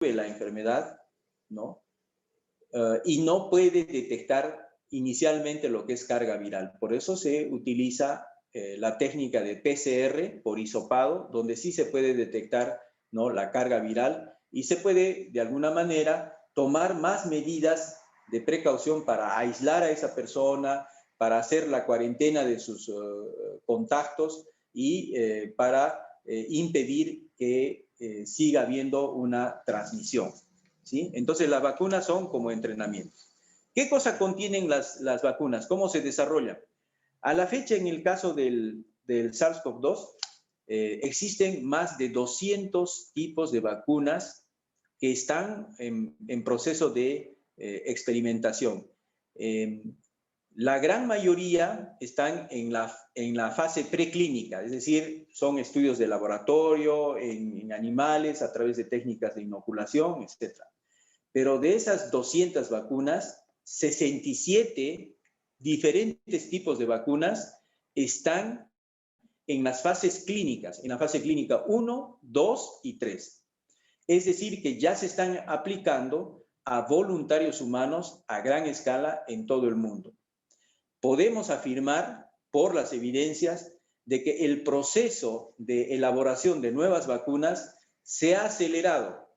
la enfermedad, ¿no? Y no puede detectar inicialmente lo que es carga viral. Por eso se utiliza la técnica de PCR por hisopado, donde sí se puede detectar, ¿no?, la carga viral y se puede, de alguna manera, tomar más medidas de precaución para aislar a esa persona, para hacer la cuarentena de sus contactos y para impedir que siga habiendo una transmisión, ¿sí? Entonces, las vacunas son como entrenamientos. ¿Qué cosa contienen las vacunas? ¿Cómo se desarrollan? A la fecha, en el caso del SARS-CoV-2, existen más de 200 tipos de vacunas que están en proceso de experimentación. La gran mayoría están en la fase preclínica, es decir, son estudios de laboratorio, en animales, a través de técnicas de inoculación, etc. Pero de esas 200 vacunas, 67 diferentes tipos de vacunas están en las fases clínicas, en la fase clínica 1, 2 y 3. Es decir, que ya se están aplicando a voluntarios humanos a gran escala en todo el mundo. Podemos afirmar, por las evidencias, de que el proceso de elaboración de nuevas vacunas se ha acelerado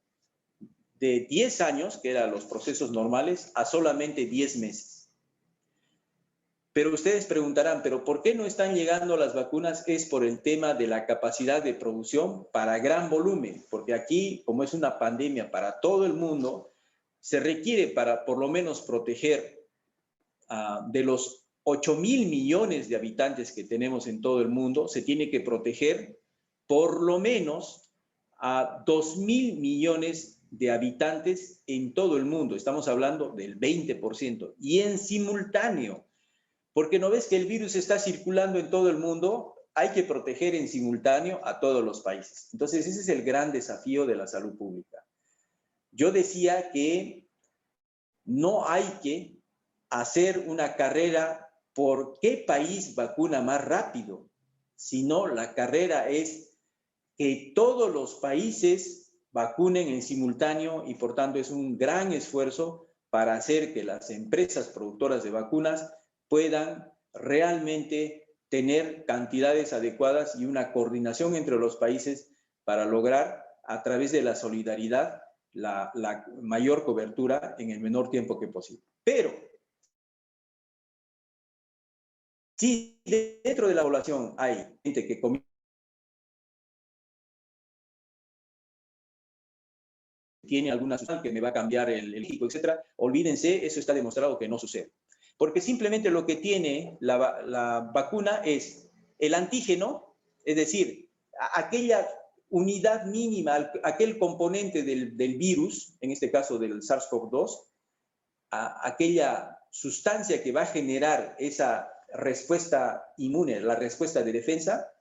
de 10 años, que eran los procesos normales, a solamente 10 meses. Pero ustedes preguntarán, ¿pero por qué no están llegando las vacunas? Es por el tema de la capacidad de producción para gran volumen, porque aquí, como es una pandemia para todo el mundo, se requiere para por lo menos proteger de los 8.000 millones de habitantes que tenemos en todo el mundo, se tiene que proteger por lo menos a 2.000 millones de habitantes en todo el mundo. Estamos hablando del 20%. Y en simultáneo, porque no ves que el virus está circulando en todo el mundo, hay que proteger en simultáneo a todos los países. Entonces, ese es el gran desafío de la salud pública. Yo decía que no hay que hacer una carrera por qué país vacuna más rápido, sino la carrera es que todos los países vacunen en simultáneo y por tanto es un gran esfuerzo para hacer que las empresas productoras de vacunas puedan realmente tener cantidades adecuadas y una coordinación entre los países para lograr, a través de la solidaridad, la mayor cobertura en el menor tiempo que posible. Pero si dentro de la población hay gente que tiene alguna sustancia que me va a cambiar el físico, etcétera, olvídense, eso está demostrado que no sucede. Porque simplemente lo que tiene la vacuna es el antígeno, es decir, aquella unidad mínima, aquel componente del virus, en este caso del SARS-CoV-2, aquella sustancia que va a generar esa respuesta inmune, la respuesta de defensa,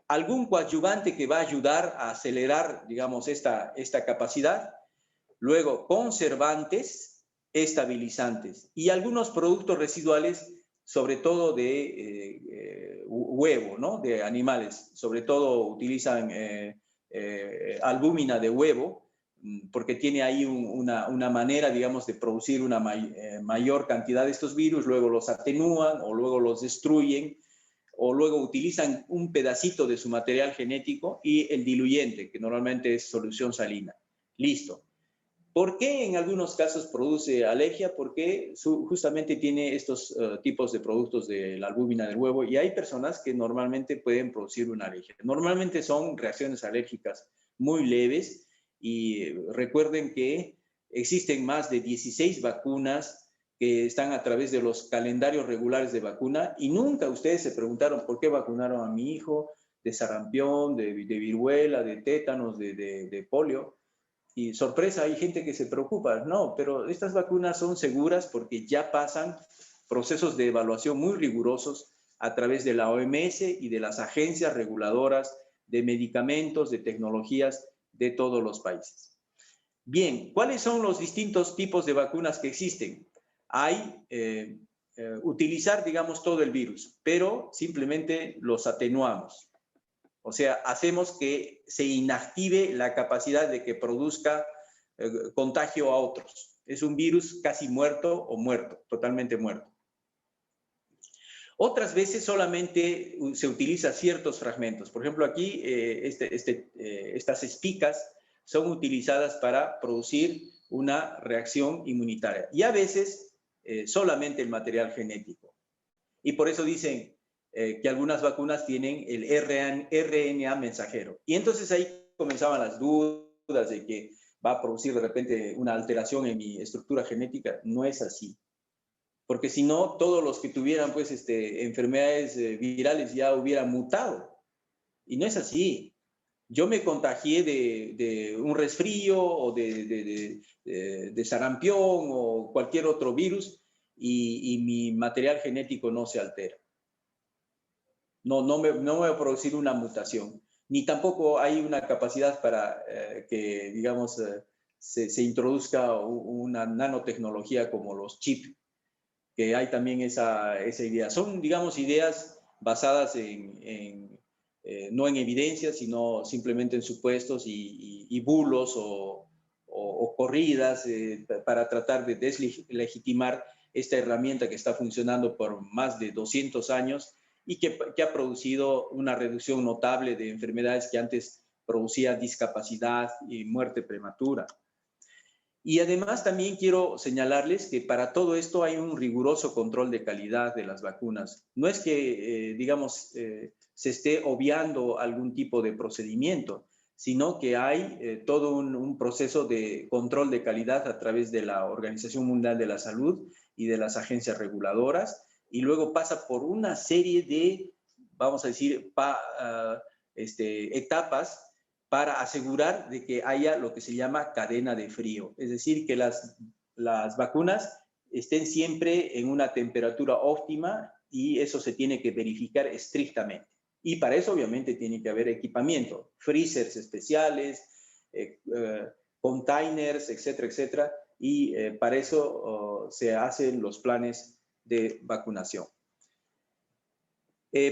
algún coadyuvante que va a ayudar a acelerar, digamos, esta capacidad, luego conservantes, estabilizantes y algunos productos residuales, sobre todo de huevo, ¿no?, de animales, sobre todo utilizan albúmina de huevo, porque tiene ahí una manera, digamos, de producir una mayor cantidad de estos virus, luego los atenúan o luego los destruyen, o luego utilizan un pedacito de su material genético y el diluyente, que normalmente es solución salina. Listo. ¿Por qué en algunos casos produce alergia? Porque justamente tiene estos tipos de productos de la albúmina del huevo y hay personas que normalmente pueden producir una alergia. Normalmente son reacciones alérgicas muy leves y recuerden que existen más de 16 vacunas que están a través de los calendarios regulares de vacuna y nunca ustedes se preguntaron por qué vacunaron a mi hijo de sarampión, de viruela, de tétanos, de polio. Y sorpresa, hay gente que se preocupa. No, pero estas vacunas son seguras porque ya pasan procesos de evaluación muy rigurosos a través de la OMS y de las agencias reguladoras de medicamentos, de tecnologías de todos los países. Bien, ¿cuáles son los distintos tipos de vacunas que existen? Hay utilizar, digamos, todo el virus, pero simplemente los atenuamos. O sea, hacemos que se inactive la capacidad de que produzca contagio a otros. Es un virus casi muerto o muerto, totalmente muerto. Otras veces solamente se utiliza ciertos fragmentos. Por ejemplo, aquí estas espicas son utilizadas para producir una reacción inmunitaria. Y a veces solamente el material genético. Y por eso dicen que algunas vacunas tienen el RNA mensajero. Y entonces ahí comenzaban las dudas de que va a producir de repente una alteración en mi estructura genética. No es así. Porque si no, todos los que tuvieran pues, enfermedades virales ya hubieran mutado. Y no es así. Yo me contagié de un resfrío o de sarampión o cualquier otro virus y mi material genético no se altera. No me va a producir una mutación. Ni tampoco hay una capacidad para que, digamos, se introduzca una nanotecnología como los chips, que hay también esa idea. Son, digamos, ideas basadas no en evidencia, sino simplemente en supuestos y bulos o corridas para tratar de deslegitimar esta herramienta que está funcionando por más de 200 años y que ha producido una reducción notable de enfermedades que antes producían discapacidad y muerte prematura. Y además también quiero señalarles que para todo esto hay un riguroso control de calidad de las vacunas. No es que, digamos, se esté obviando algún tipo de procedimiento, sino que hay todo un proceso de control de calidad a través de la Organización Mundial de la Salud y de las agencias reguladoras, y luego pasa por una serie de, vamos a decir, etapas para asegurar de que haya lo que se llama cadena de frío. Es decir, que las vacunas estén siempre en una temperatura óptima y eso se tiene que verificar estrictamente. Y para eso obviamente tiene que haber equipamiento, freezers especiales, containers, etcétera, etcétera. Y para eso se hacen los planes de vacunación.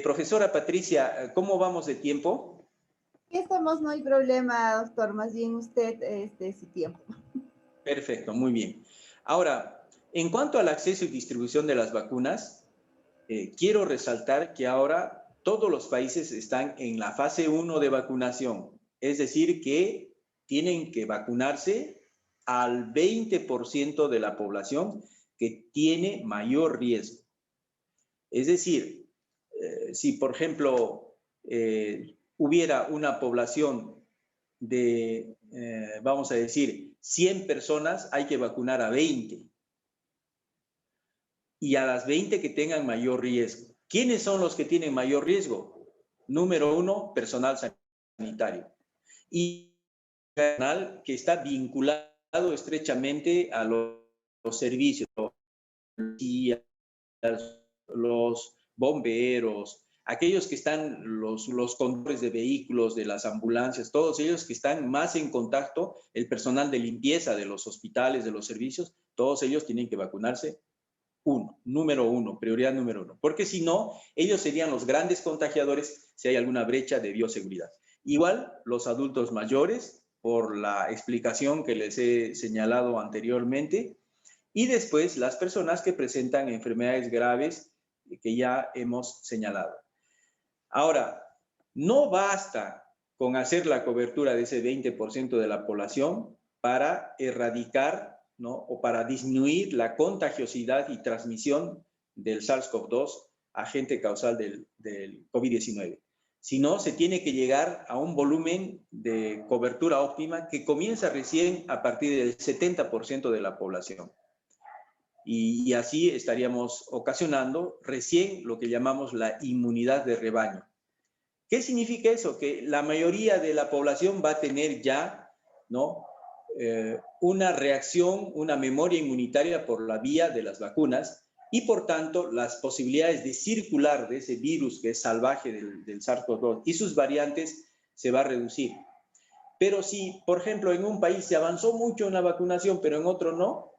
Profesora Patricia, ¿cómo vamos de tiempo? Aquí estamos, no hay problema, doctor. Más bien usted, su tiempo. Perfecto, muy bien. Ahora, en cuanto al acceso y distribución de las vacunas, quiero resaltar que ahora todos los países están en la fase 1 de vacunación. Es decir, que tienen que vacunarse al 20% de la población que tiene mayor riesgo. Es decir, si por ejemplo hubiera una población de, vamos a decir, 100 personas, hay que vacunar a 20. Y a las 20 que tengan mayor riesgo. ¿Quiénes son los que tienen mayor riesgo? Número 1, personal sanitario. Y personal que está vinculado estrechamente a los servicios, los bomberos, aquellos que están, los conductores de vehículos, de las ambulancias, todos ellos que están más en contacto, el personal de limpieza de los hospitales, de los servicios, todos ellos tienen que vacunarse. Número uno, prioridad número 1, porque si no, ellos serían los grandes contagiadores si hay alguna brecha de bioseguridad. Igual los adultos mayores, por la explicación que les he señalado anteriormente, y después las personas que presentan enfermedades graves que ya hemos señalado. Ahora, no basta con hacer la cobertura de ese 20% de la población para erradicar, ¿no?, o para disminuir la contagiosidad y transmisión del SARS-CoV-2, agente causal del COVID-19. Sino se tiene que llegar a un volumen de cobertura óptima que comienza recién a partir del 70% de la población. Y así estaríamos ocasionando recién lo que llamamos la inmunidad de rebaño. ¿Qué significa eso? Que la mayoría de la población va a tener ya, ¿no?, una reacción, una memoria inmunitaria por la vía de las vacunas y por tanto las posibilidades de circular de ese virus que es salvaje del SARS-CoV-2 y sus variantes se va a reducir. Pero si, por ejemplo, en un país se avanzó mucho en la vacunación, pero en otro no,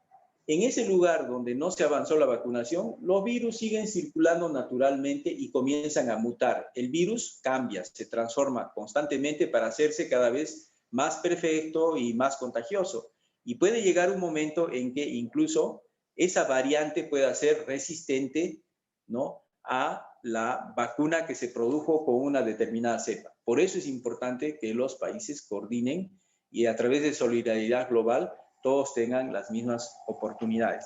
en ese lugar donde no se avanzó la vacunación, los virus siguen circulando naturalmente y comienzan a mutar. El virus cambia, se transforma constantemente para hacerse cada vez más perfecto y más contagioso. y puede llegar un momento en que incluso esa variante pueda ser resistente, ¿no?, a la vacuna que se produjo con una determinada cepa. Por eso es importante que los países coordinen y a través de solidaridad global todos tengan las mismas oportunidades.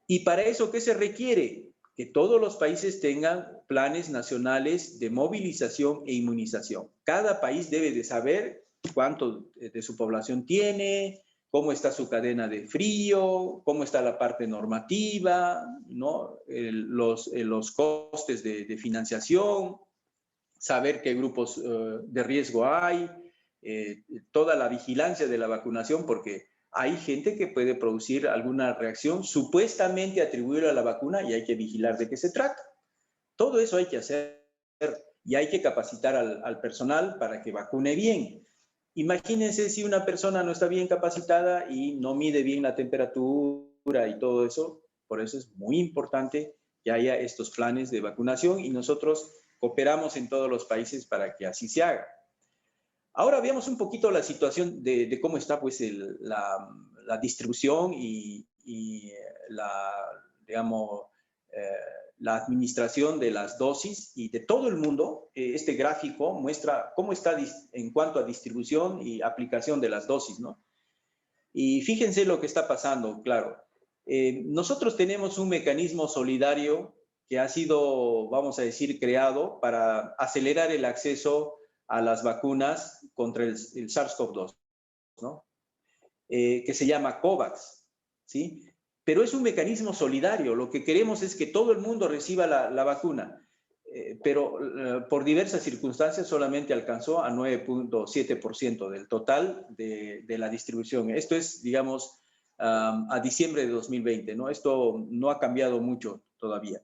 Y para eso, ¿qué se requiere? Que todos los países tengan planes nacionales de movilización e inmunización. Cada país debe de saber cuánto de su población tiene, cómo está su cadena de frío, cómo está la parte normativa, ¿no? Los costes de financiación, saber qué grupos de riesgo hay, toda la vigilancia de la vacunación, porque hay gente que puede producir alguna reacción supuestamente atribuible a la vacuna y hay que vigilar de qué se trata. Todo eso hay que hacer y hay que capacitar al personal para que vacune bien. Imagínense si una persona no está bien capacitada y no mide bien la temperatura y todo eso. Por eso es muy importante que haya estos planes de vacunación y nosotros cooperamos en todos los países para que así se haga. Ahora veamos un poquito la situación de cómo está pues la distribución y digamos, la administración de las dosis y de todo el mundo. Este gráfico muestra cómo está en cuanto a distribución y aplicación de las dosis, ¿no? Y fíjense lo que está pasando, claro. Nosotros tenemos un mecanismo solidario que ha sido, vamos a decir, creado para acelerar el acceso a las vacunas contra el SARS-CoV-2, ¿no? Que se llama COVAX, ¿sí? Pero es un mecanismo solidario. Lo que queremos es que todo el mundo reciba la vacuna, pero por diversas circunstancias solamente alcanzó a 9.7% del total de la distribución. Esto es, digamos, a diciembre de 2020, ¿no? Esto no ha cambiado mucho todavía.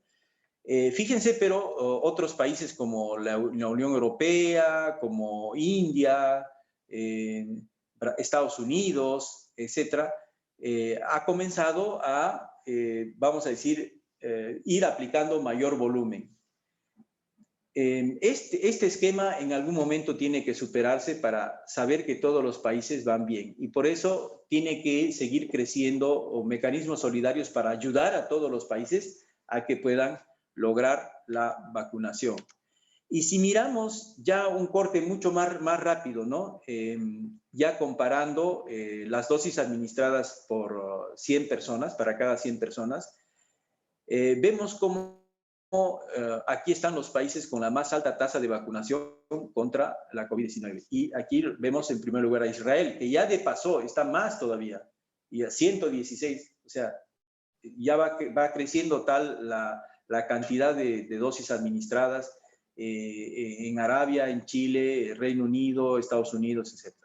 Fíjense, pero otros países como la Unión Europea, como India, Estados Unidos, etcétera, ha comenzado a, vamos a decir, ir aplicando mayor volumen. Este esquema en algún momento tiene que superarse para saber que todos los países van bien y por eso tiene que seguir creciendo mecanismos solidarios para ayudar a todos los países a que puedan lograr la vacunación. Y si miramos ya un corte mucho más rápido, ¿no? Ya comparando las dosis administradas por 100 personas, para cada 100 personas, vemos cómo aquí están los países con la más alta tasa de vacunación contra la COVID-19. Y aquí vemos en primer lugar a Israel, que ya de paso está más todavía, y a 116, o sea, ya va creciendo tal la cantidad de dosis administradas en Arabia, en Chile, Reino Unido, Estados Unidos, etc.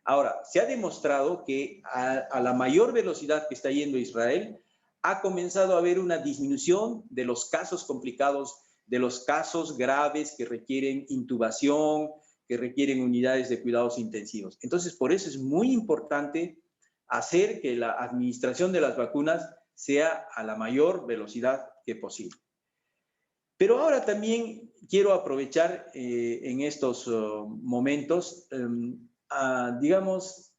Ahora, se ha demostrado que a la mayor velocidad que está yendo Israel, ha comenzado a haber una disminución de los casos complicados, de los casos graves que requieren intubación, que requieren unidades de cuidados intensivos. Entonces, por eso es muy importante hacer que la administración de las vacunas sea a la mayor velocidad que posible. Pero ahora también quiero aprovechar en estos momentos, digamos,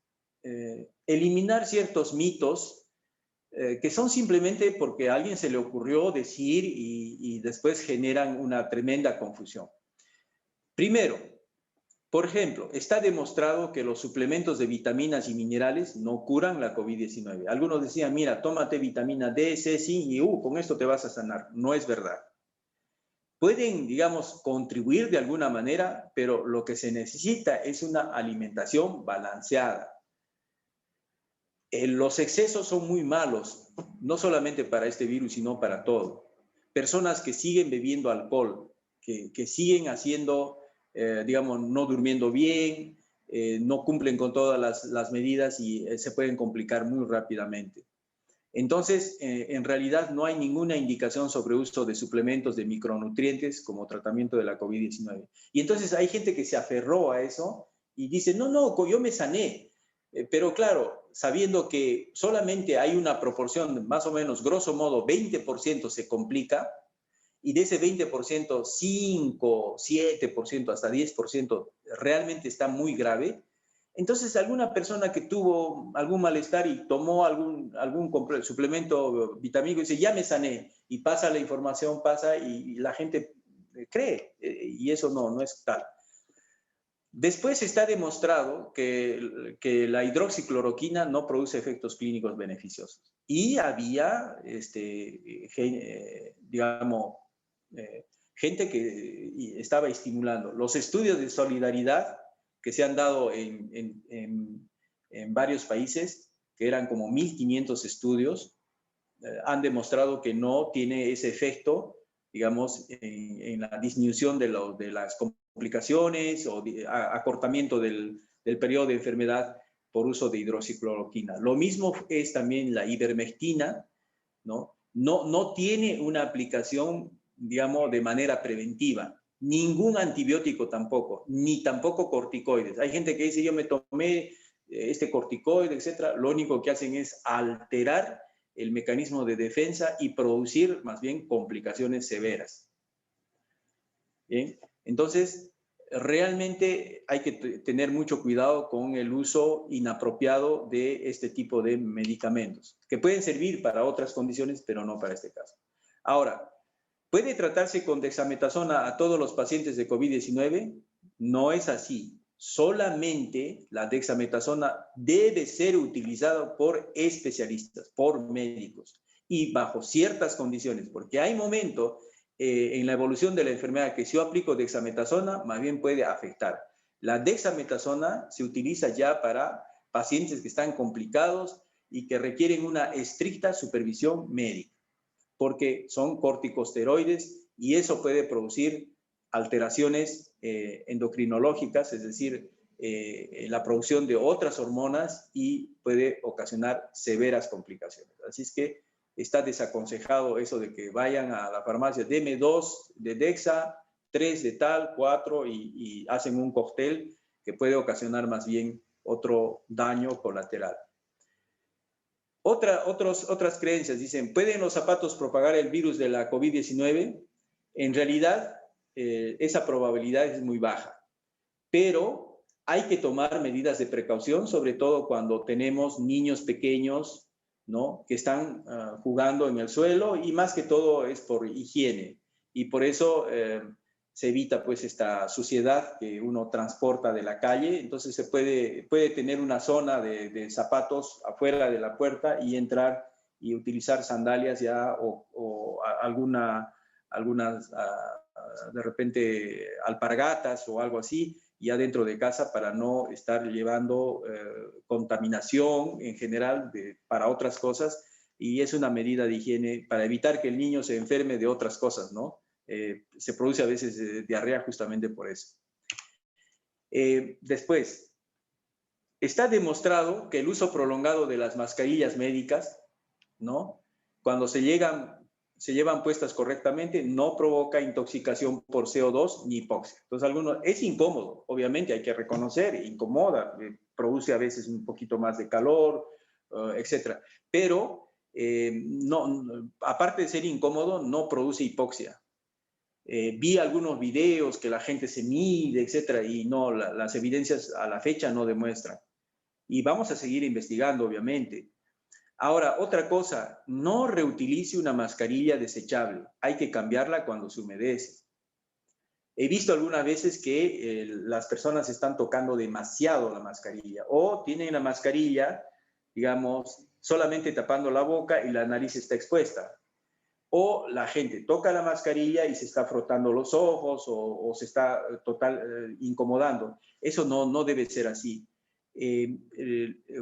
eliminar ciertos mitos que son simplemente porque a alguien se le ocurrió decir y después generan una tremenda confusión. Primero, por ejemplo, está demostrado que los suplementos de vitaminas y minerales no curan la COVID-19. Algunos decían, mira, tómate vitamina D, C, zinc y con esto te vas a sanar. No es verdad. Pueden, digamos, contribuir de alguna manera, pero lo que se necesita es una alimentación balanceada. Los excesos son muy malos, no solamente para este virus, sino para todo. Personas que siguen bebiendo alcohol, que siguen haciendo, digamos, no durmiendo bien, no cumplen con todas las medidas y se pueden complicar muy rápidamente. Entonces, en realidad no hay ninguna indicación sobre uso de suplementos de micronutrientes como tratamiento de la COVID-19. Y entonces hay gente que se aferró a eso y dice, no, yo me sané. Pero claro, sabiendo que solamente hay una proporción, más o menos, grosso modo, 20% se complica, y de ese 20%, 5, 7%, hasta 10% realmente está muy grave, Entonces, alguna persona que tuvo algún malestar y tomó algún suplemento vitamínico y dice, ya me sané, y pasa la información, pasa y la gente cree, y eso no es tal. Después está demostrado que la hidroxicloroquina no produce efectos clínicos beneficiosos. Y había, digamos, gente que estaba estimulando. Los estudios de solidaridad que se han dado en varios países, que eran como 1.500 estudios, han demostrado que no tiene ese efecto, digamos, en la disminución de las complicaciones o acortamiento del periodo de enfermedad por uso de hidroxicloroquina. Lo mismo es también la ivermectina, ¿no? No tiene una aplicación, digamos, de manera preventiva. Ningún antibiótico tampoco, ni tampoco corticoides. Hay gente que dice, yo me tomé este corticoide, etcétera. Lo único que hacen es alterar el mecanismo de defensa y producir más bien complicaciones severas. ¿Bien? Entonces, realmente hay que tener mucho cuidado con el uso inapropiado de este tipo de medicamentos, que pueden servir para otras condiciones, pero no para este caso. Ahora, ¿puede tratarse con dexametasona a todos los pacientes de COVID-19? No es así. Solamente la dexametasona debe ser utilizada por especialistas, por médicos, y bajo ciertas condiciones, porque hay momentos en la evolución de la enfermedad que si yo aplico dexametasona, más bien puede afectar. La dexametasona se utiliza ya para pacientes que están complicados y que requieren una estricta supervisión médica, porque son corticosteroides y eso puede producir alteraciones endocrinológicas, es decir, la producción de otras hormonas y puede ocasionar severas complicaciones. Así es que está desaconsejado eso de que vayan a la farmacia, deme 2 de Dexa, 3 de tal, 4 y hacen un cóctel que puede ocasionar más bien otro daño colateral. Otras creencias dicen, ¿pueden los zapatos propagar el virus de la COVID-19? En realidad, esa probabilidad es muy baja, pero hay que tomar medidas de precaución, sobre todo cuando tenemos niños pequeños, ¿no? Que están jugando en el suelo y más que todo es por higiene. Y por eso se evita pues esta suciedad que uno transporta de la calle. Entonces se puede tener una zona de zapatos afuera de la puerta y entrar y utilizar sandalias ya o algunas de repente alpargatas o algo así ya dentro de casa para no estar llevando contaminación en general para otras cosas, y es una medida de higiene para evitar que el niño se enferme de otras cosas, ¿no? Se produce a veces diarrea justamente por eso. Después, está demostrado que el uso prolongado de las mascarillas médicas, ¿no? Cuando se llevan puestas correctamente, no provoca intoxicación por CO2 ni hipoxia. Entonces, es incómodo, obviamente, hay que reconocer, incomoda, produce a veces un poquito más de calor, etc. Pero, aparte de ser incómodo, no produce hipoxia. Vi algunos videos que la gente se mide, etc. y no, las evidencias a la fecha no demuestran. Y vamos a seguir investigando, obviamente. Ahora, otra cosa, no reutilice una mascarilla desechable. Hay que cambiarla cuando se humedece. He visto algunas veces que las personas están tocando demasiado la mascarilla o tienen la mascarilla, digamos, solamente tapando la boca y la nariz está expuesta. O la gente toca la mascarilla y se está frotando los ojos o se está incomodando. Eso no debe ser así.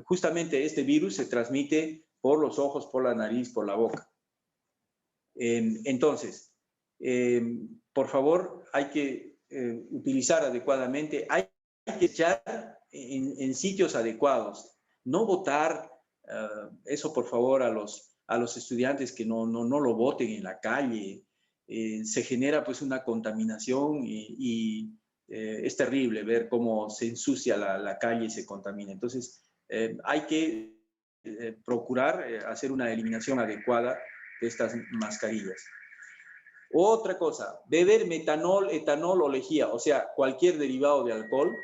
Justamente este virus se transmite por los ojos, por la nariz, por la boca. Entonces, por favor, hay que utilizar adecuadamente, hay que echar en sitios adecuados, no botar eso, por favor, a los estudiantes que no lo boten en la calle. Se genera pues una contaminación y es terrible ver cómo se ensucia la calle y se contamina. Entonces, hay que procurar hacer una eliminación adecuada de estas mascarillas. Otra cosa, beber metanol, etanol o lejía, o sea, cualquier derivado de alcohol,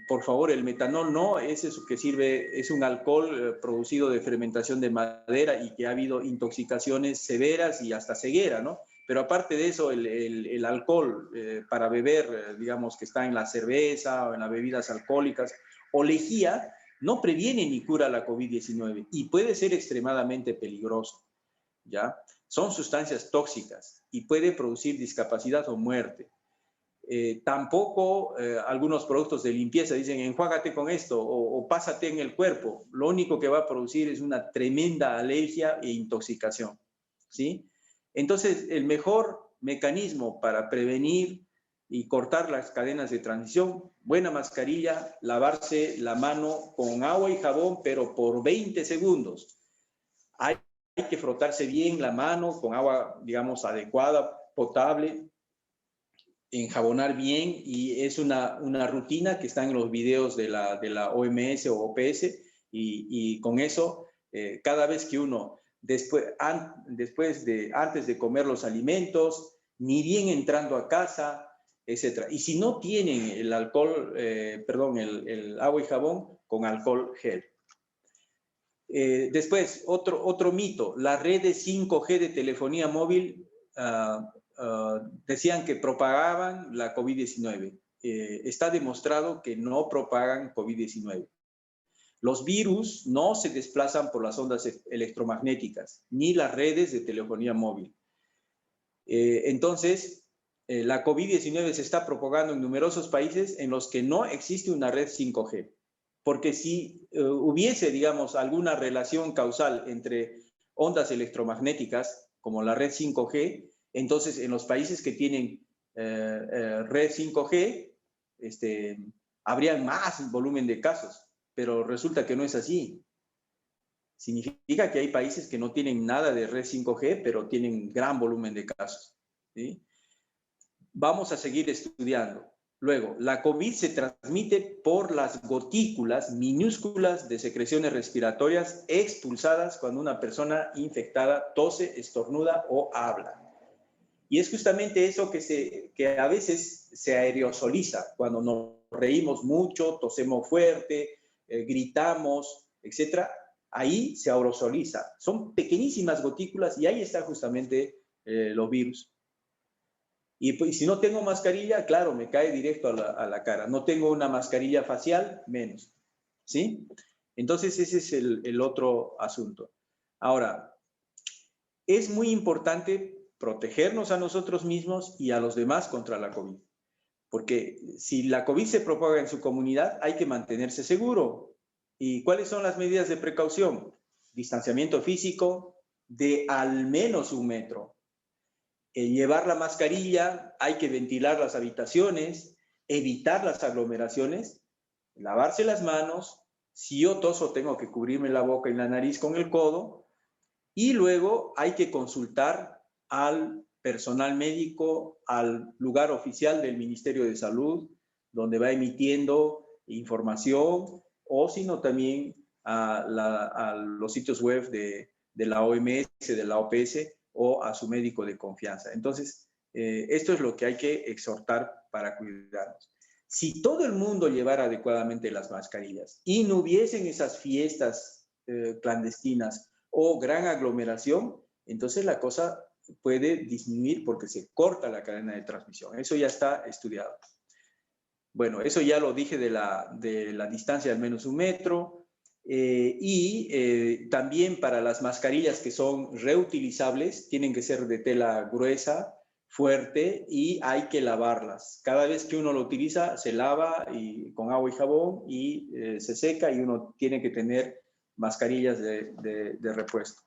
por favor, el metanol no es eso que sirve, es un alcohol producido de fermentación de madera y que ha habido intoxicaciones severas y hasta ceguera, ¿no? Pero aparte de eso, el alcohol para beber, digamos que está en la cerveza o en las bebidas alcohólicas, o lejía, no previene ni cura la COVID-19 y puede ser extremadamente peligroso, ¿ya? Son sustancias tóxicas y puede producir discapacidad o muerte. Tampoco algunos productos de limpieza dicen enjuágate con esto o pásate en el cuerpo. Lo único que va a producir es una tremenda alergia e intoxicación, ¿sí? Entonces, el mejor mecanismo para prevenir y cortar las cadenas de transmisión, buena mascarilla, lavarse la mano con agua y jabón, pero por 20 segundos. Hay que frotarse bien la mano con agua, digamos, adecuada, potable, enjabonar bien, y es una rutina que está en los videos de la OMS o OPS, y con eso, cada vez que uno, antes de comer los alimentos, ni bien entrando a casa, etc. Y si no tienen el alcohol, el agua y jabón, con alcohol gel. Después, otro mito, las redes 5G de telefonía móvil decían que propagaban la COVID-19. Está demostrado que no propagan COVID-19. Los virus no se desplazan por las ondas electromagnéticas, ni las redes de telefonía móvil. Entonces, la COVID-19 se está propagando en numerosos países en los que no existe una red 5G. Porque si hubiese, digamos, alguna relación causal entre ondas electromagnéticas, como la red 5G, entonces en los países que tienen red 5G, habría más volumen de casos, pero resulta que no es así. Significa que hay países que no tienen nada de red 5G, pero tienen gran volumen de casos, ¿sí? Vamos a seguir estudiando. Luego, la COVID se transmite por las gotículas minúsculas de secreciones respiratorias expulsadas cuando una persona infectada tose, estornuda o habla. Y es justamente eso que a veces se aerosoliza, cuando nos reímos mucho, tosemos fuerte, gritamos, etc. Ahí se aerosoliza. Son pequeñísimas gotículas y ahí está justamente los virus. Y si no tengo mascarilla, claro, me cae directo a la cara. No tengo una mascarilla facial, menos, ¿sí? Entonces ese es el otro asunto. Ahora, es muy importante protegernos a nosotros mismos y a los demás contra la COVID. Porque si la COVID se propaga en su comunidad, hay que mantenerse seguro. ¿Y cuáles son las medidas de precaución? Distanciamiento físico de al menos 1 metro. Llevar la mascarilla, hay que ventilar las habitaciones, evitar las aglomeraciones, lavarse las manos, si yo toso tengo que cubrirme la boca y la nariz con el codo, y luego hay que consultar al personal médico, al lugar oficial del Ministerio de Salud, donde va emitiendo información, o sino también a los sitios web de la OMS, de la OPS, o a su médico de confianza. Entonces, esto es lo que hay que exhortar para cuidarnos. Si todo el mundo llevara adecuadamente las mascarillas y no hubiesen esas fiestas clandestinas o gran aglomeración, entonces la cosa puede disminuir porque se corta la cadena de transmisión. Eso ya está estudiado. Bueno, eso ya lo dije de la distancia de al menos 1 metro. También para las mascarillas que son reutilizables, tienen que ser de tela gruesa, fuerte, y hay que lavarlas. Cada vez que uno lo utiliza, se lava con agua y jabón y se seca, y uno tiene que tener mascarillas de repuesto.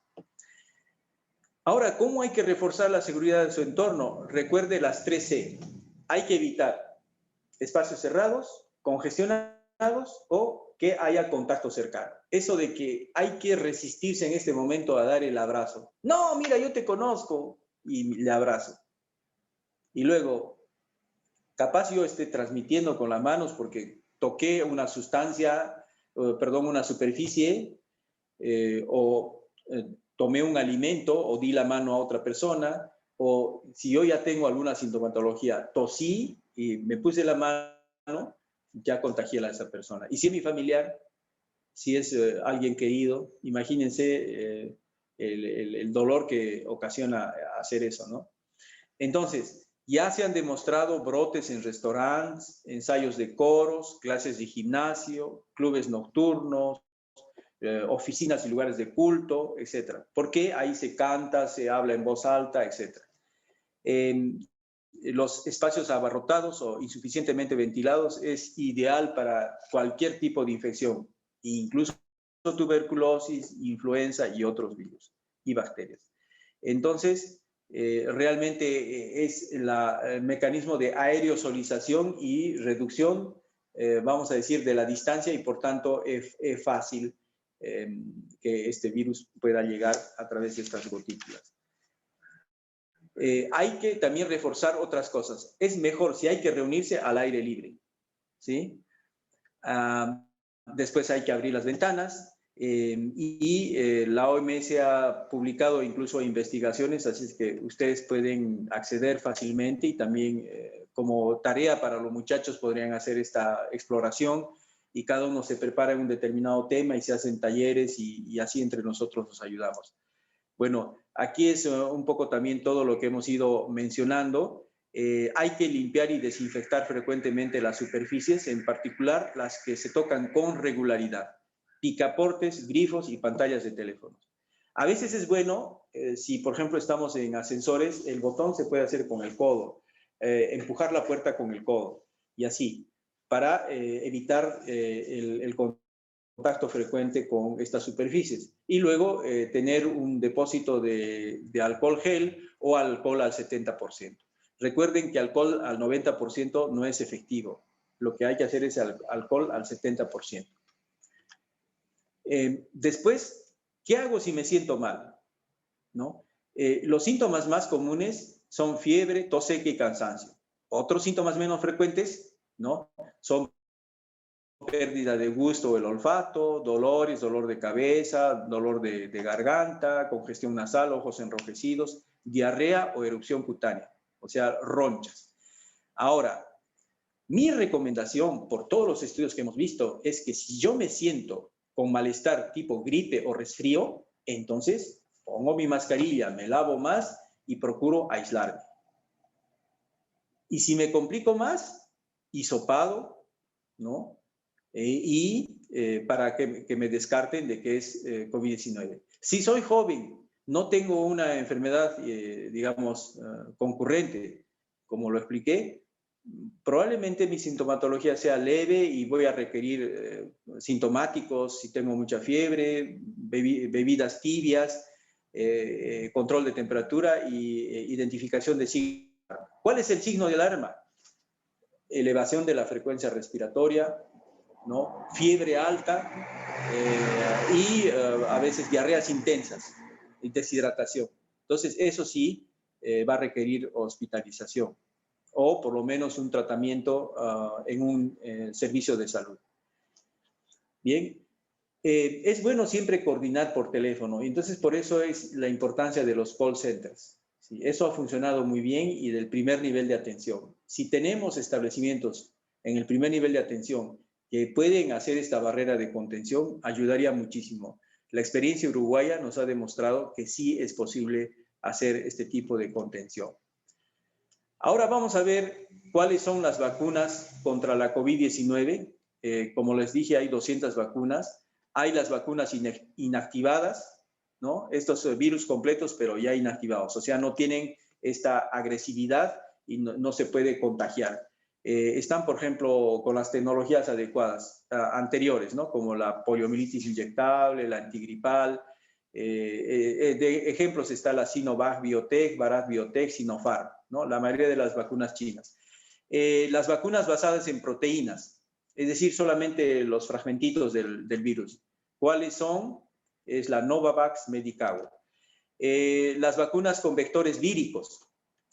Ahora, ¿cómo hay que reforzar la seguridad de su entorno? Recuerde las 3C. Hay que evitar espacios cerrados, congestionados o que haya contacto cercano. Eso de que hay que resistirse en este momento a dar el abrazo. No, mira, yo te conozco, y le abrazo. Y luego, capaz yo esté transmitiendo con las manos porque toqué una sustancia, una superficie, tomé un alimento o di la mano a otra persona, o si yo ya tengo alguna sintomatología, tosí y me puse la mano, ya contagié a esa persona. Y si es mi familiar, si es alguien querido, imagínense el dolor que ocasiona hacer eso, ¿no? Entonces, ya se han demostrado brotes en restaurantes, ensayos de coros, clases de gimnasio, clubes nocturnos, oficinas y lugares de culto, etc. Porque ahí se canta, se habla en voz alta, etc. Los espacios abarrotados o insuficientemente ventilados es ideal para cualquier tipo de infección, incluso tuberculosis, influenza y otros virus y bacterias. Entonces, realmente es el mecanismo de aerosolización y reducción, vamos a decir, de la distancia, y por tanto es fácil que este virus pueda llegar a través de estas gotículas. Hay que también reforzar otras cosas. Es mejor si hay que reunirse al aire libre, ¿sí? Después hay que abrir las ventanas la OMS ha publicado incluso investigaciones, así es que ustedes pueden acceder fácilmente y también como tarea para los muchachos podrían hacer esta exploración y cada uno se prepara en un determinado tema y se hacen talleres y así entre nosotros nos ayudamos. Bueno, aquí es un poco también todo lo que hemos ido mencionando. Hay que limpiar y desinfectar frecuentemente las superficies, en particular las que se tocan con regularidad, picaportes, grifos y pantallas de teléfonos. A veces es bueno, si por ejemplo estamos en ascensores, el botón se puede hacer con el codo, empujar la puerta con el codo y así, para evitar el contacto frecuente con estas superficies. Y luego tener un depósito de alcohol gel o alcohol al 70%. Recuerden que alcohol al 90% no es efectivo. Lo que hay que hacer es alcohol al 70%. Después, ¿qué hago si me siento mal? ¿No? Los síntomas más comunes son fiebre, tos seca y cansancio. Otros síntomas menos frecuentes, ¿no? Son pérdida de gusto o el olfato, dolores, dolor de cabeza, dolor de garganta, congestión nasal, ojos enrojecidos, diarrea o erupción cutánea, o sea, ronchas. Ahora, mi recomendación por todos los estudios que hemos visto es que si yo me siento con malestar tipo gripe o resfrío, entonces pongo mi mascarilla, me lavo más y procuro aislarme. Y si me complico más, hisopado, ¿no? Para que me descarten de que es COVID-19. Si soy joven, no tengo una enfermedad, digamos, concurrente, como lo expliqué, probablemente mi sintomatología sea leve y voy a requerir sintomáticos si tengo mucha fiebre, bebidas tibias, control de temperatura y identificación de signos. ¿Cuál es el signo de alarma? Elevación de la frecuencia respiratoria, ¿no? Fiebre alta a veces diarreas intensas y deshidratación. Entonces, eso sí va a requerir hospitalización o por lo menos un tratamiento en un servicio de salud. Bien, es bueno siempre coordinar por teléfono, y entonces por eso es la importancia de los call centers. ¿Sí? Eso ha funcionado muy bien y del primer nivel de atención. Si tenemos establecimientos en el primer nivel de atención que pueden hacer esta barrera de contención, ayudaría muchísimo. La experiencia uruguaya nos ha demostrado que sí es posible hacer este tipo de contención. Ahora vamos a ver cuáles son las vacunas contra la COVID-19. Como les dije, hay 200 vacunas. Hay las vacunas inactivadas, ¿no? Estos virus completos, pero ya inactivados. O sea, no tienen esta agresividad y no se puede contagiar. Están, por ejemplo, con las tecnologías adecuadas anteriores, ¿no? Como la poliomielitis inyectable, la antigripal. De ejemplos está la Sinovac Biotech, Bharat Biotech, Sinopharm, ¿no? La mayoría de las vacunas chinas. Las vacunas basadas en proteínas, es decir, solamente los fragmentitos del virus. ¿Cuáles son? Es la Novavax, Medicago. Las vacunas con vectores víricos,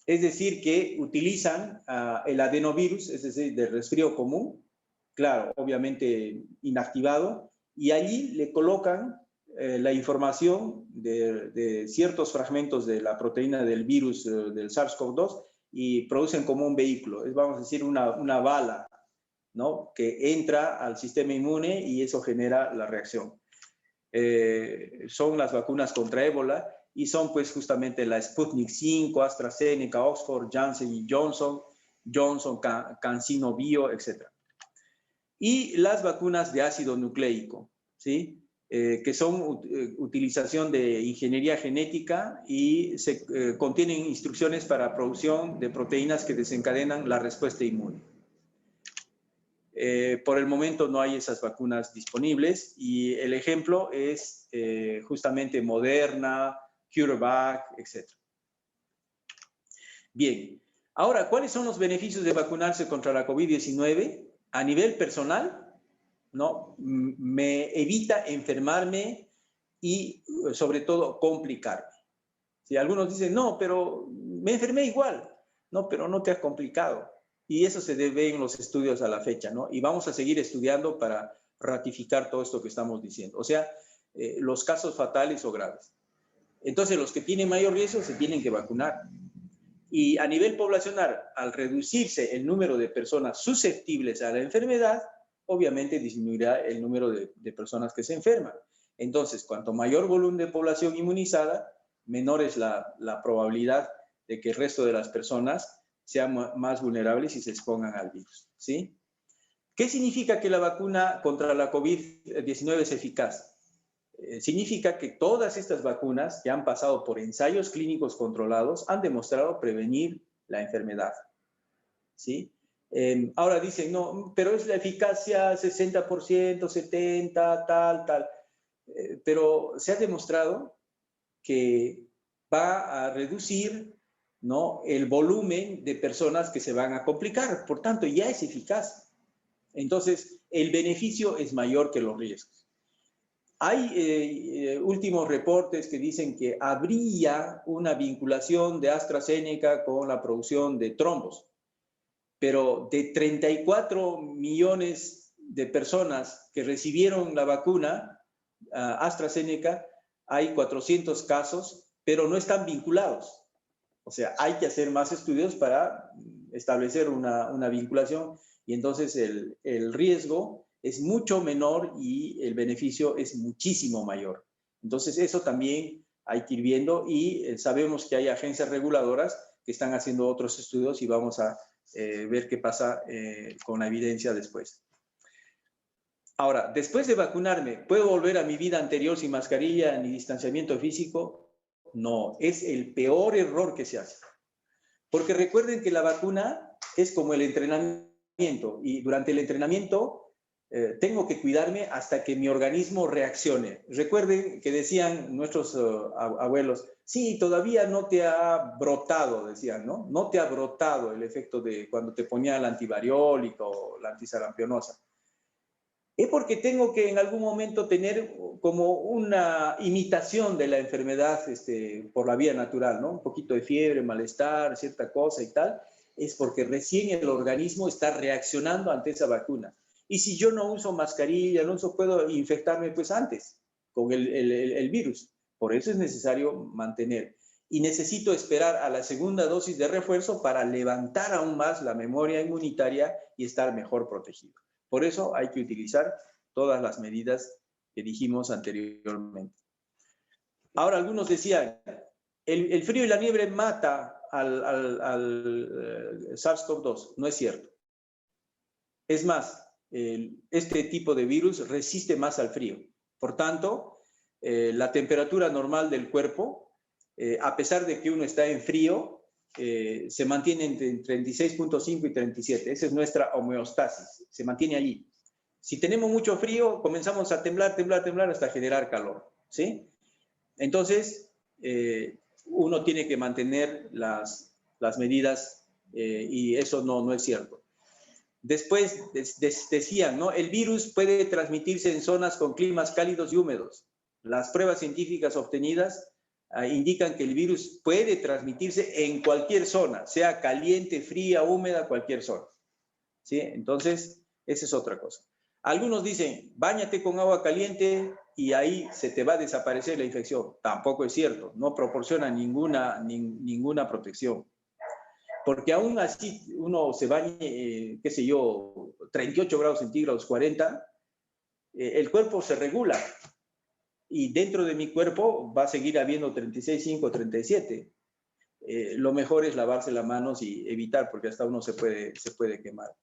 es decir, que utilizan el adenovirus, es decir, del resfrío común, claro, obviamente inactivado, y allí le colocan la información de ciertos fragmentos de la proteína del virus del SARS-CoV-2 y producen como un vehículo, es, vamos a decir, una bala, ¿no? Que entra al sistema inmune y eso genera la reacción. Son las vacunas contra ébola y son pues justamente la Sputnik 5, AstraZeneca, Oxford, Janssen Johnson, CanSino Bio, etc. Y las vacunas de ácido nucleico, ¿sí? Que son utilización de ingeniería genética y contienen instrucciones para producción de proteínas que desencadenan la respuesta inmune. Por el momento no hay esas vacunas disponibles y el ejemplo es justamente Moderna, CureVac, etc. Bien, ahora, ¿cuáles son los beneficios de vacunarse contra la COVID-19? A nivel personal, ¿no? Me evita enfermarme y sobre todo complicarme. Si algunos dicen, no, pero me enfermé igual. No, pero no te has complicado. Y eso se debe en los estudios a la fecha, ¿no? Y vamos a seguir estudiando para ratificar todo esto que estamos diciendo. O sea, los casos fatales o graves. Entonces, los que tienen mayor riesgo se tienen que vacunar. Y a nivel poblacional, al reducirse el número de personas susceptibles a la enfermedad, obviamente disminuirá el número de personas que se enferman. Entonces, cuanto mayor volumen de población inmunizada, menor es la probabilidad de que el resto de las personas sean más vulnerables y se expongan al virus, ¿sí? ¿Qué significa que la vacuna contra la COVID-19 es eficaz? Significa que todas estas vacunas que han pasado por ensayos clínicos controlados han demostrado prevenir la enfermedad, ¿sí? Ahora dicen, no, pero es la eficacia 60%, 70%, tal. Pero se ha demostrado que va a reducir, ¿no?, el volumen de personas que se van a complicar. Por tanto, ya es eficaz. Entonces, el beneficio es mayor que los riesgos. Hay últimos reportes que dicen que habría una vinculación de AstraZeneca con la producción de trombos, pero de 34 millones de personas que recibieron la vacuna AstraZeneca, hay 400 casos, pero no están vinculados. O sea, hay que hacer más estudios para establecer una vinculación y entonces el riesgo es mucho menor y el beneficio es muchísimo mayor. Entonces, eso también hay que ir viendo y sabemos que hay agencias reguladoras que están haciendo otros estudios y vamos a ver qué pasa con la evidencia después. Ahora, después de vacunarme, ¿puedo volver a mi vida anterior sin mascarilla ni distanciamiento físico? No, es el peor error que se hace. Porque recuerden que la vacuna es como el entrenamiento y durante el entrenamiento tengo que cuidarme hasta que mi organismo reaccione. Recuerden que decían nuestros abuelos, sí, todavía no te ha brotado, decían, ¿no? No te ha brotado el efecto de cuando te ponía la antivariólica o la antisarampionosa. Es porque tengo que en algún momento tener como una imitación de la enfermedad por la vía natural, ¿no? Un poquito de fiebre, malestar, cierta cosa y tal. Es porque recién el organismo está reaccionando ante esa vacuna. Y si yo no uso mascarilla, puedo infectarme pues antes con el virus. Por eso es necesario mantener. Y necesito esperar a la segunda dosis de refuerzo para levantar aún más la memoria inmunitaria y estar mejor protegido. Por eso hay que utilizar todas las medidas que dijimos anteriormente. Ahora, algunos decían, el frío y la nieve mata al SARS-CoV-2. No es cierto. Es más, este tipo de virus resiste más al frío. Por tanto, la temperatura normal del cuerpo, a pesar de que uno está en frío, se mantiene entre 36.5 y 37. Esa es nuestra homeostasis. Se mantiene allí. Si tenemos mucho frío, comenzamos a temblar hasta generar calor, ¿sí? Entonces, uno tiene que mantener las medidas y eso no es cierto. Después decían, ¿no? El virus puede transmitirse en zonas con climas cálidos y húmedos. Las pruebas científicas obtenidas indican que el virus puede transmitirse en cualquier zona, sea caliente, fría, húmeda, cualquier zona, ¿sí? Entonces, esa es otra cosa. Algunos dicen, báñate con agua caliente y ahí se te va a desaparecer la infección. Tampoco es cierto, no proporciona ninguna protección. porque aún así uno se bañe, qué sé yo, 38 grados centígrados, 40, el cuerpo se regula y dentro de mi cuerpo va a seguir habiendo 36,5, 37. Lo mejor es lavarse las manos y evitar, porque hasta uno se puede quemar.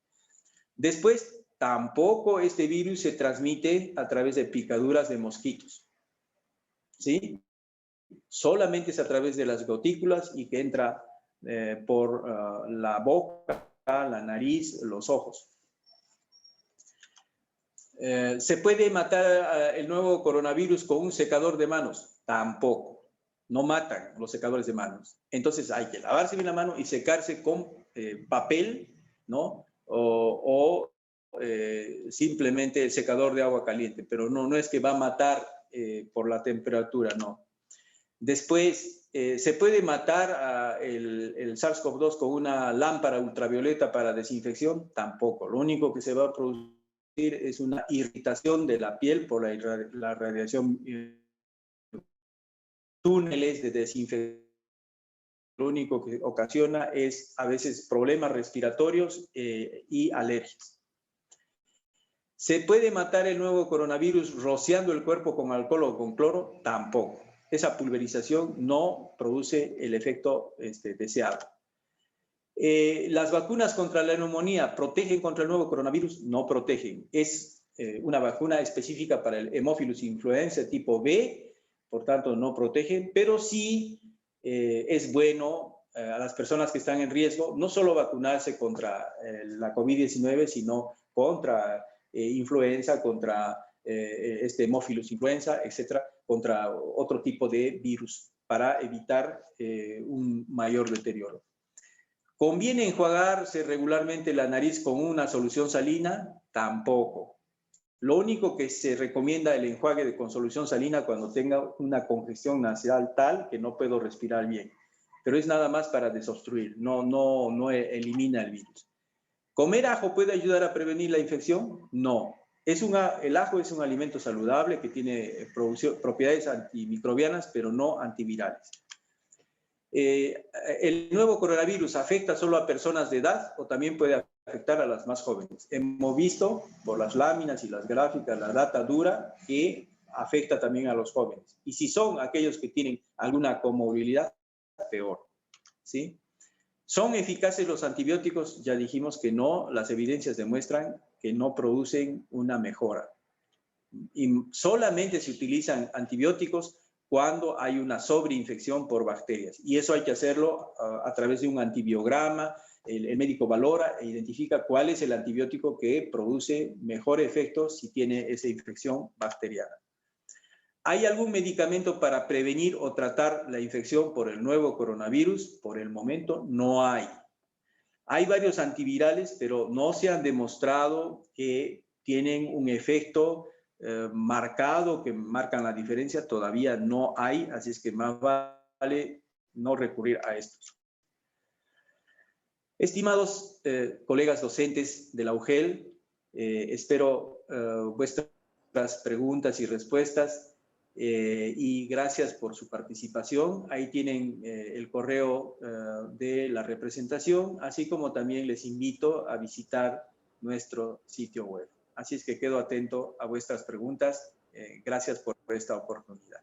Después, tampoco este virus se transmite a través de picaduras de mosquitos, ¿sí? Solamente es a través de las gotículas y que entra por la boca, la nariz, los ojos. ¿Se puede matar el nuevo coronavirus con un secador de manos? Tampoco. No matan los secadores de manos. Entonces hay que lavarse bien la mano y secarse con papel, ¿no? O simplemente el secador de agua caliente. Pero no es que va a matar por la temperatura, no. Después, ¿se puede matar el SARS-CoV-2 con una lámpara ultravioleta para desinfección? Tampoco. Lo único que se va a producir es una irritación de la piel por la radiación, túneles de desinfección. Lo único que ocasiona es a veces problemas respiratorios y alergias. ¿Se puede matar el nuevo coronavirus rociando el cuerpo con alcohol o con cloro? Tampoco. Esa pulverización no produce el efecto deseado. ¿Las vacunas contra la neumonía protegen contra el nuevo coronavirus? No protegen. Es una vacuna específica para el Haemophilus influenzae tipo B, por tanto no protegen, pero sí es bueno a las personas que están en riesgo no solo vacunarse contra la COVID-19, sino contra influenza, contra este Haemophilus influenza, etcétera, contra otro tipo de virus para evitar un mayor deterioro. ¿Conviene enjuagarse regularmente la nariz con una solución salina? Tampoco. Lo único que se recomienda el enjuague con solución salina cuando tenga una congestión nasal tal que no puedo respirar bien. Pero es nada más para desobstruir, no elimina el virus. ¿Comer ajo puede ayudar a prevenir la infección? No. El ajo es un alimento saludable que tiene propiedades antimicrobianas, pero no antivirales. ¿El nuevo coronavirus afecta solo a personas de edad o también puede afectar a las más jóvenes? Hemos visto por las láminas y las gráficas, la data dura, que afecta también a los jóvenes. Y si son aquellos que tienen alguna comorbilidad, peor, ¿sí? ¿Son eficaces los antibióticos? Ya dijimos que no, las evidencias demuestran que no producen una mejora. Y solamente se utilizan antibióticos cuando hay una sobreinfección por bacterias. Y eso hay que hacerlo a través de un antibiograma. El médico valora e identifica cuál es el antibiótico que produce mejor efecto si tiene esa infección bacteriana. ¿Hay algún medicamento para prevenir o tratar la infección por el nuevo coronavirus? Por el momento no hay. Hay varios antivirales, pero no se han demostrado que tienen un efecto marcado, que marcan la diferencia. Todavía no hay, así es que más vale no recurrir a estos. Estimados colegas docentes de la UGEL, espero vuestras preguntas y respuestas. Y gracias por su participación. Ahí tienen el correo de la representación, así como también les invito a visitar nuestro sitio web. Así es que quedo atento a vuestras preguntas. Gracias por esta oportunidad.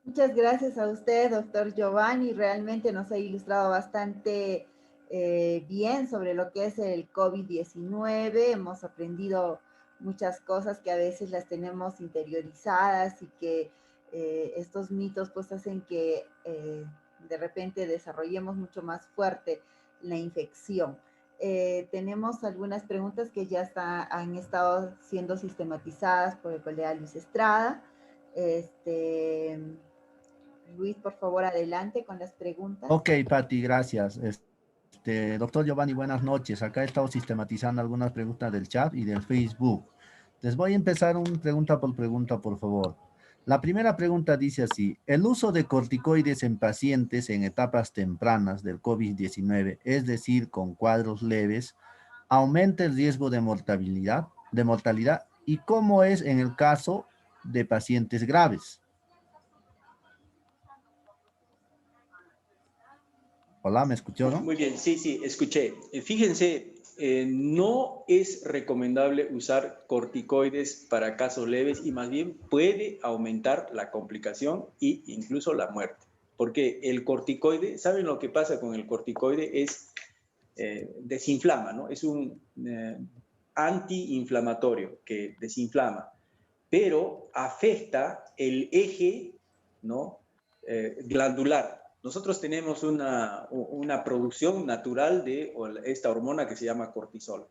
Muchas gracias a usted, doctor Giovanni. Realmente nos ha ilustrado bastante bien sobre lo que es el COVID-19. Hemos aprendido muchas cosas que a veces las tenemos interiorizadas y que estos mitos pues hacen que de repente desarrollemos mucho más fuerte la infección. Tenemos algunas preguntas que ya han estado siendo sistematizadas por el colega Luis Estrada. Luis, por favor, adelante con las preguntas. Ok, Pati, gracias. Doctor Giovanni, buenas noches. Acá he estado sistematizando algunas preguntas del chat y del Facebook. Les voy a empezar pregunta, por favor. La primera pregunta dice así: ¿el uso de corticoides en pacientes en etapas tempranas del COVID-19, es decir, con cuadros leves, aumenta el riesgo de mortalidad? ¿Y cómo es en el caso de pacientes graves? Hola, ¿me escuchó, no? Muy bien, sí, sí, escuché. Fíjense, no es recomendable usar corticoides para casos leves y más bien puede aumentar la complicación e incluso la muerte. Porque el corticoide, ¿saben lo que pasa con el corticoide? Es desinflama, ¿no? Es un antiinflamatorio que desinflama, pero afecta el eje, ¿no? Glandular. Nosotros tenemos una producción natural de esta hormona que se llama cortisol.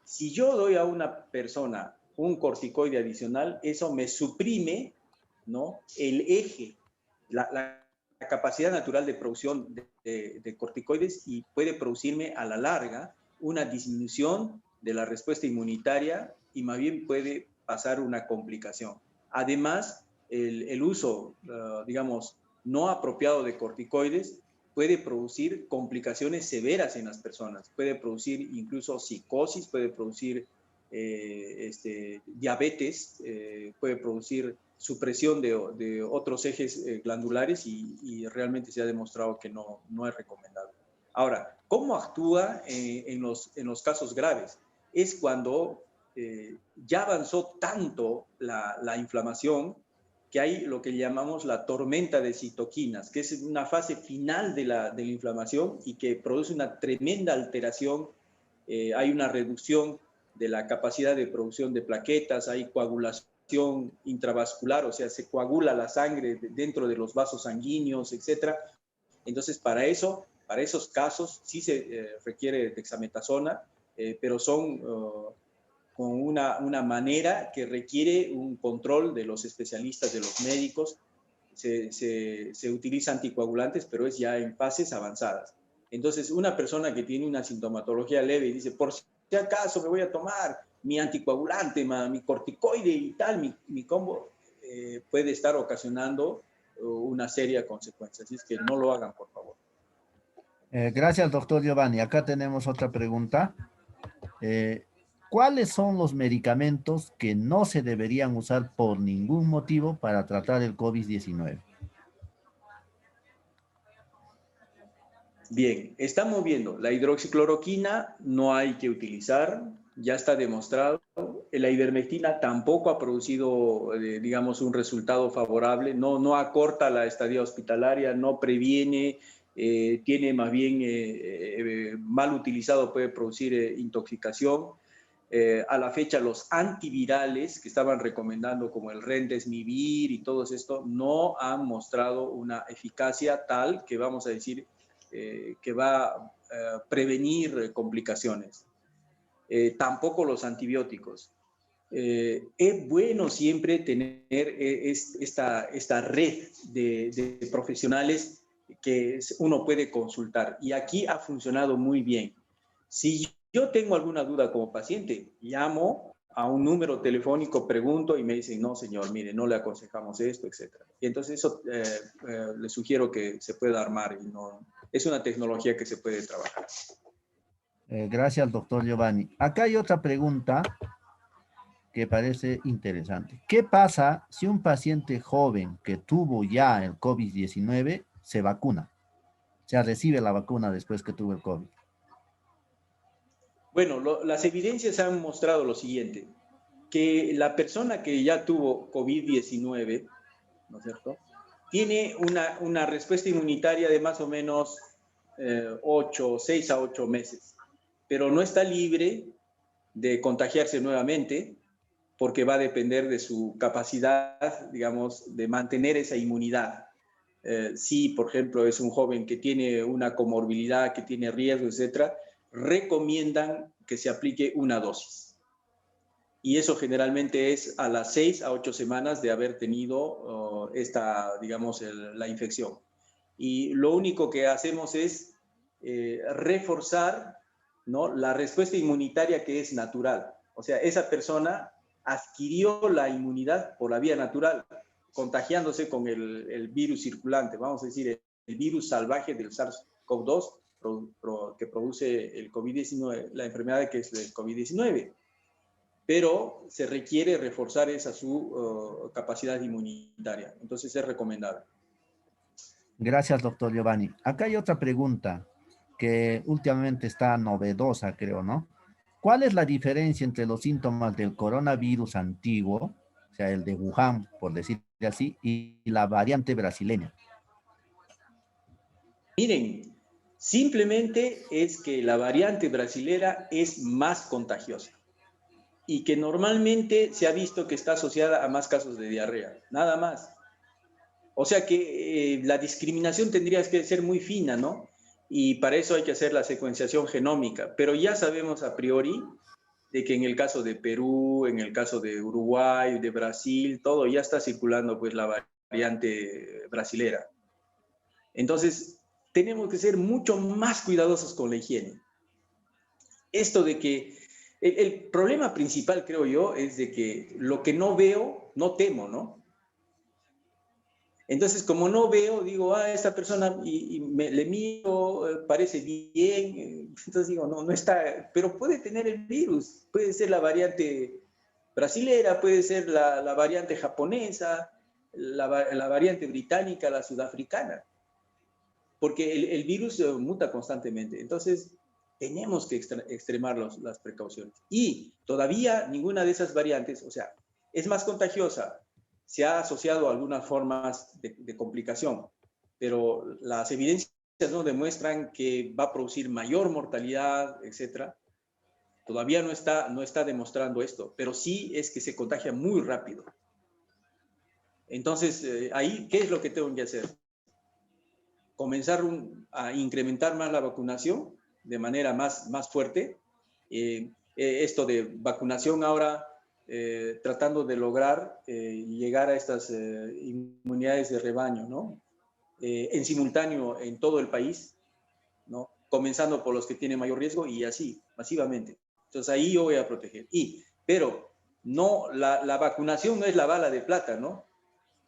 Si yo doy a una persona un corticoide adicional, eso me suprime, ¿no? El eje, la capacidad natural de producción de corticoides y puede producirme a la larga una disminución de la respuesta inmunitaria y más bien puede pasar una complicación. Además, el uso, digamos, no apropiado de corticoides puede producir complicaciones severas en las personas, puede producir incluso psicosis, puede producir diabetes, puede producir supresión de otros ejes glandulares y realmente se ha demostrado que no es recomendable. Ahora, ¿cómo actúa en los casos graves? Es cuando ya avanzó tanto la inflamación que hay lo que llamamos la tormenta de citoquinas, que es una fase final de la inflamación y que produce una tremenda alteración. Hay una reducción de la capacidad de producción de plaquetas, hay coagulación intravascular, o sea, se coagula la sangre dentro de los vasos sanguíneos, etc. Entonces, para esos casos sí se requiere dexametasona, pero son con una manera que requiere un control de los especialistas, de los médicos. Se utiliza anticoagulantes, pero es ya en fases avanzadas. Entonces, una persona que tiene una sintomatología leve y dice, por si acaso me voy a tomar mi anticoagulante, mi corticoide y tal, mi combo, puede estar ocasionando una seria consecuencia. Así es que no lo hagan, por favor. Gracias, doctor Giovanni. Acá tenemos otra pregunta. ¿Cuáles son los medicamentos que no se deberían usar por ningún motivo para tratar el COVID-19? Bien, estamos viendo, la hidroxicloroquina no hay que utilizar, ya está demostrado. La ivermectina tampoco ha producido, digamos, un resultado favorable, no acorta la estadía hospitalaria, no previene, tiene más bien mal utilizado puede producir intoxicación. A la fecha los antivirales que estaban recomendando como el Remdesivir y todo esto no han mostrado una eficacia tal que vamos a decir que va a prevenir complicaciones. Tampoco los antibióticos. Es bueno siempre tener esta red de profesionales que uno puede consultar. Y aquí ha funcionado muy bien. Si yo tengo alguna duda como paciente, llamo a un número telefónico, pregunto y me dicen, no, señor, mire, no le aconsejamos esto, etc. Y entonces eso le sugiero que se pueda armar. Y no, es una tecnología que se puede trabajar. Gracias, doctor Giovanni. Acá hay otra pregunta que parece interesante. ¿Qué pasa si un paciente joven que tuvo ya el COVID-19 se vacuna? O sea, recibe la vacuna después que tuvo el COVID. Bueno, las evidencias han mostrado lo siguiente, que la persona que ya tuvo COVID-19, ¿no es cierto?, tiene una respuesta inmunitaria de más o menos 6 a 8 meses, pero no está libre de contagiarse nuevamente porque va a depender de su capacidad, digamos, de mantener esa inmunidad. Si, por ejemplo, es un joven que tiene una comorbilidad, que tiene riesgo, etcétera, recomiendan que se aplique una dosis. Y eso generalmente es a las 6 a 8 semanas de haber tenido digamos, la infección. Y lo único que hacemos es reforzar, ¿no?, la respuesta inmunitaria que es natural. O sea, esa persona adquirió la inmunidad por la vía natural, contagiándose con el virus circulante, vamos a decir, el virus salvaje del SARS-CoV-2 que produce el COVID-19, la enfermedad que es el COVID-19. Pero se requiere reforzar su capacidad inmunitaria. Entonces es recomendable. Gracias, doctor Giovanni. Acá hay otra pregunta. que últimamente está novedosa, creo, ¿no? ¿Cuál es la diferencia entre los síntomas del coronavirus antiguo, o sea, el de Wuhan, por decir así, y la variante brasileña? Miren, simplemente es que la variante brasilera es más contagiosa y que normalmente se ha visto que está asociada a más casos de diarrea, nada más. O sea que la discriminación tendría que ser muy fina, ¿no? Y para eso hay que hacer la secuenciación genómica, pero ya sabemos a priori de que en el caso de Perú, en el caso de Uruguay, de Brasil, todo ya está circulando pues la variante brasilera. Entonces, tenemos que ser mucho más cuidadosos con la higiene. Esto de que el problema principal, creo yo, es de que lo que no veo, no temo, ¿no? Entonces, como no veo, digo, esta persona, le miro, parece bien, entonces digo, no, no está, pero puede tener el virus, puede ser la variante brasilera, puede ser la variante japonesa, la variante británica, la sudafricana, porque el virus muta constantemente. Entonces, tenemos que extremar las precauciones. Y todavía ninguna de esas variantes, o sea, es más contagiosa, se ha asociado a algunas formas de complicación, pero las evidencias no demuestran que va a producir mayor mortalidad, etcétera. Todavía no está demostrando esto, pero sí es que se contagia muy rápido. Entonces, ahí, ¿qué es lo que tengo que hacer? Comenzar a incrementar más la vacunación de manera más fuerte. Esto de vacunación ahora, tratando de lograr llegar a estas inmunidades de rebaño, ¿no? En simultáneo en todo el país, ¿no? Comenzando por los que tienen mayor riesgo y así, masivamente. Entonces ahí yo voy a proteger. Pero no, la vacunación no es la bala de plata, ¿no?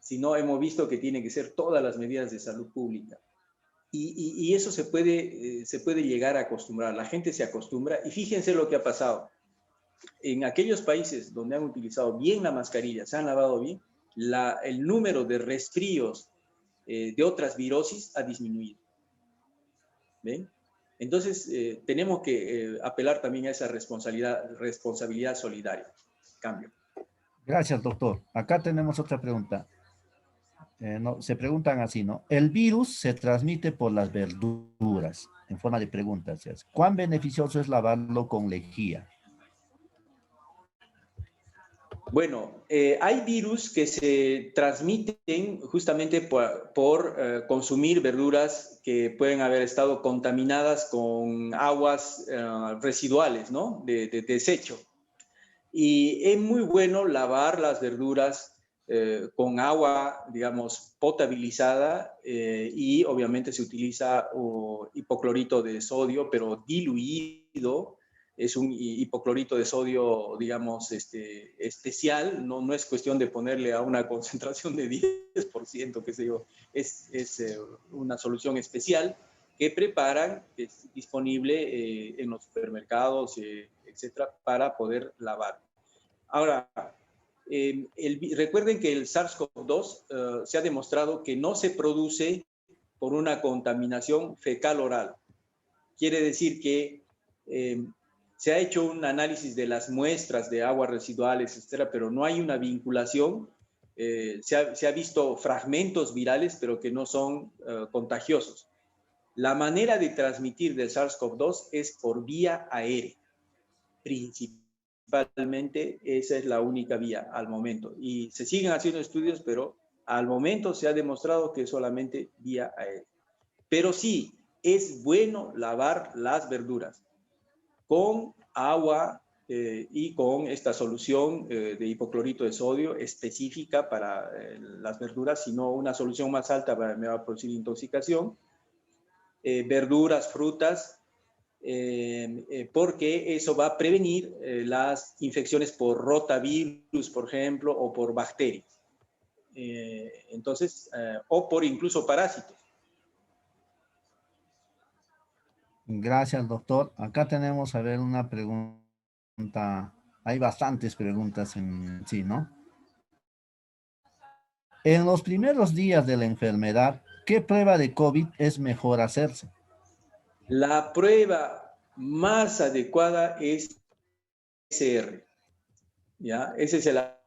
Sino hemos visto que tiene que ser todas las medidas de salud pública. Y eso se puede llegar a acostumbrar, la gente se acostumbra y fíjense lo que ha pasado. En aquellos países donde han utilizado bien la mascarilla, se han lavado bien, el número de resfríos de otras virosis ha disminuido. ¿Ven? Entonces, tenemos que apelar también a esa responsabilidad solidaria. Cambio. Gracias, doctor. Acá tenemos otra pregunta. No, se preguntan así, ¿no? El virus se transmite por las verduras, en forma de preguntas. ¿Cuán beneficioso es lavarlo con lejía? Bueno, hay virus que se transmiten justamente por consumir verduras que pueden haber estado contaminadas con aguas residuales, ¿no? De desecho. Y es muy bueno lavar las verduras con agua, digamos, potabilizada y obviamente se utiliza hipoclorito de sodio, pero diluido. Es un hipoclorito de sodio, digamos, especial. No es cuestión de ponerle a una concentración de 10%, qué sé yo. Es una solución especial que preparan, que es disponible en los supermercados, etcétera, para poder lavar. Ahora, recuerden que el SARS-CoV-2 se ha demostrado que no se produce por una contaminación fecal-oral. Quiere decir que se ha hecho un análisis de las muestras de aguas residuales, etcétera, pero no hay una vinculación. Se ha visto fragmentos virales, pero que no son contagiosos. La manera de transmitir del SARS-CoV-2 es por vía aérea, principalmente. Esa es la única vía al momento. Y se siguen haciendo estudios, pero al momento se ha demostrado que es solamente vía aérea. Pero sí, es bueno lavar las verduras con agua y con esta solución de hipoclorito de sodio específica para las verduras, sino una solución más alta me va a producir intoxicación. Verduras, frutas, porque eso va a prevenir las infecciones por rotavirus, por ejemplo, o por bacterias. Entonces, o por incluso parásitos. Gracias, doctor. Acá tenemos, a ver, una pregunta. Hay bastantes preguntas en sí, ¿no? En los primeros días de la enfermedad, ¿qué prueba de COVID es mejor hacerse? La prueba más adecuada es PCR, ¿ya? Esa es la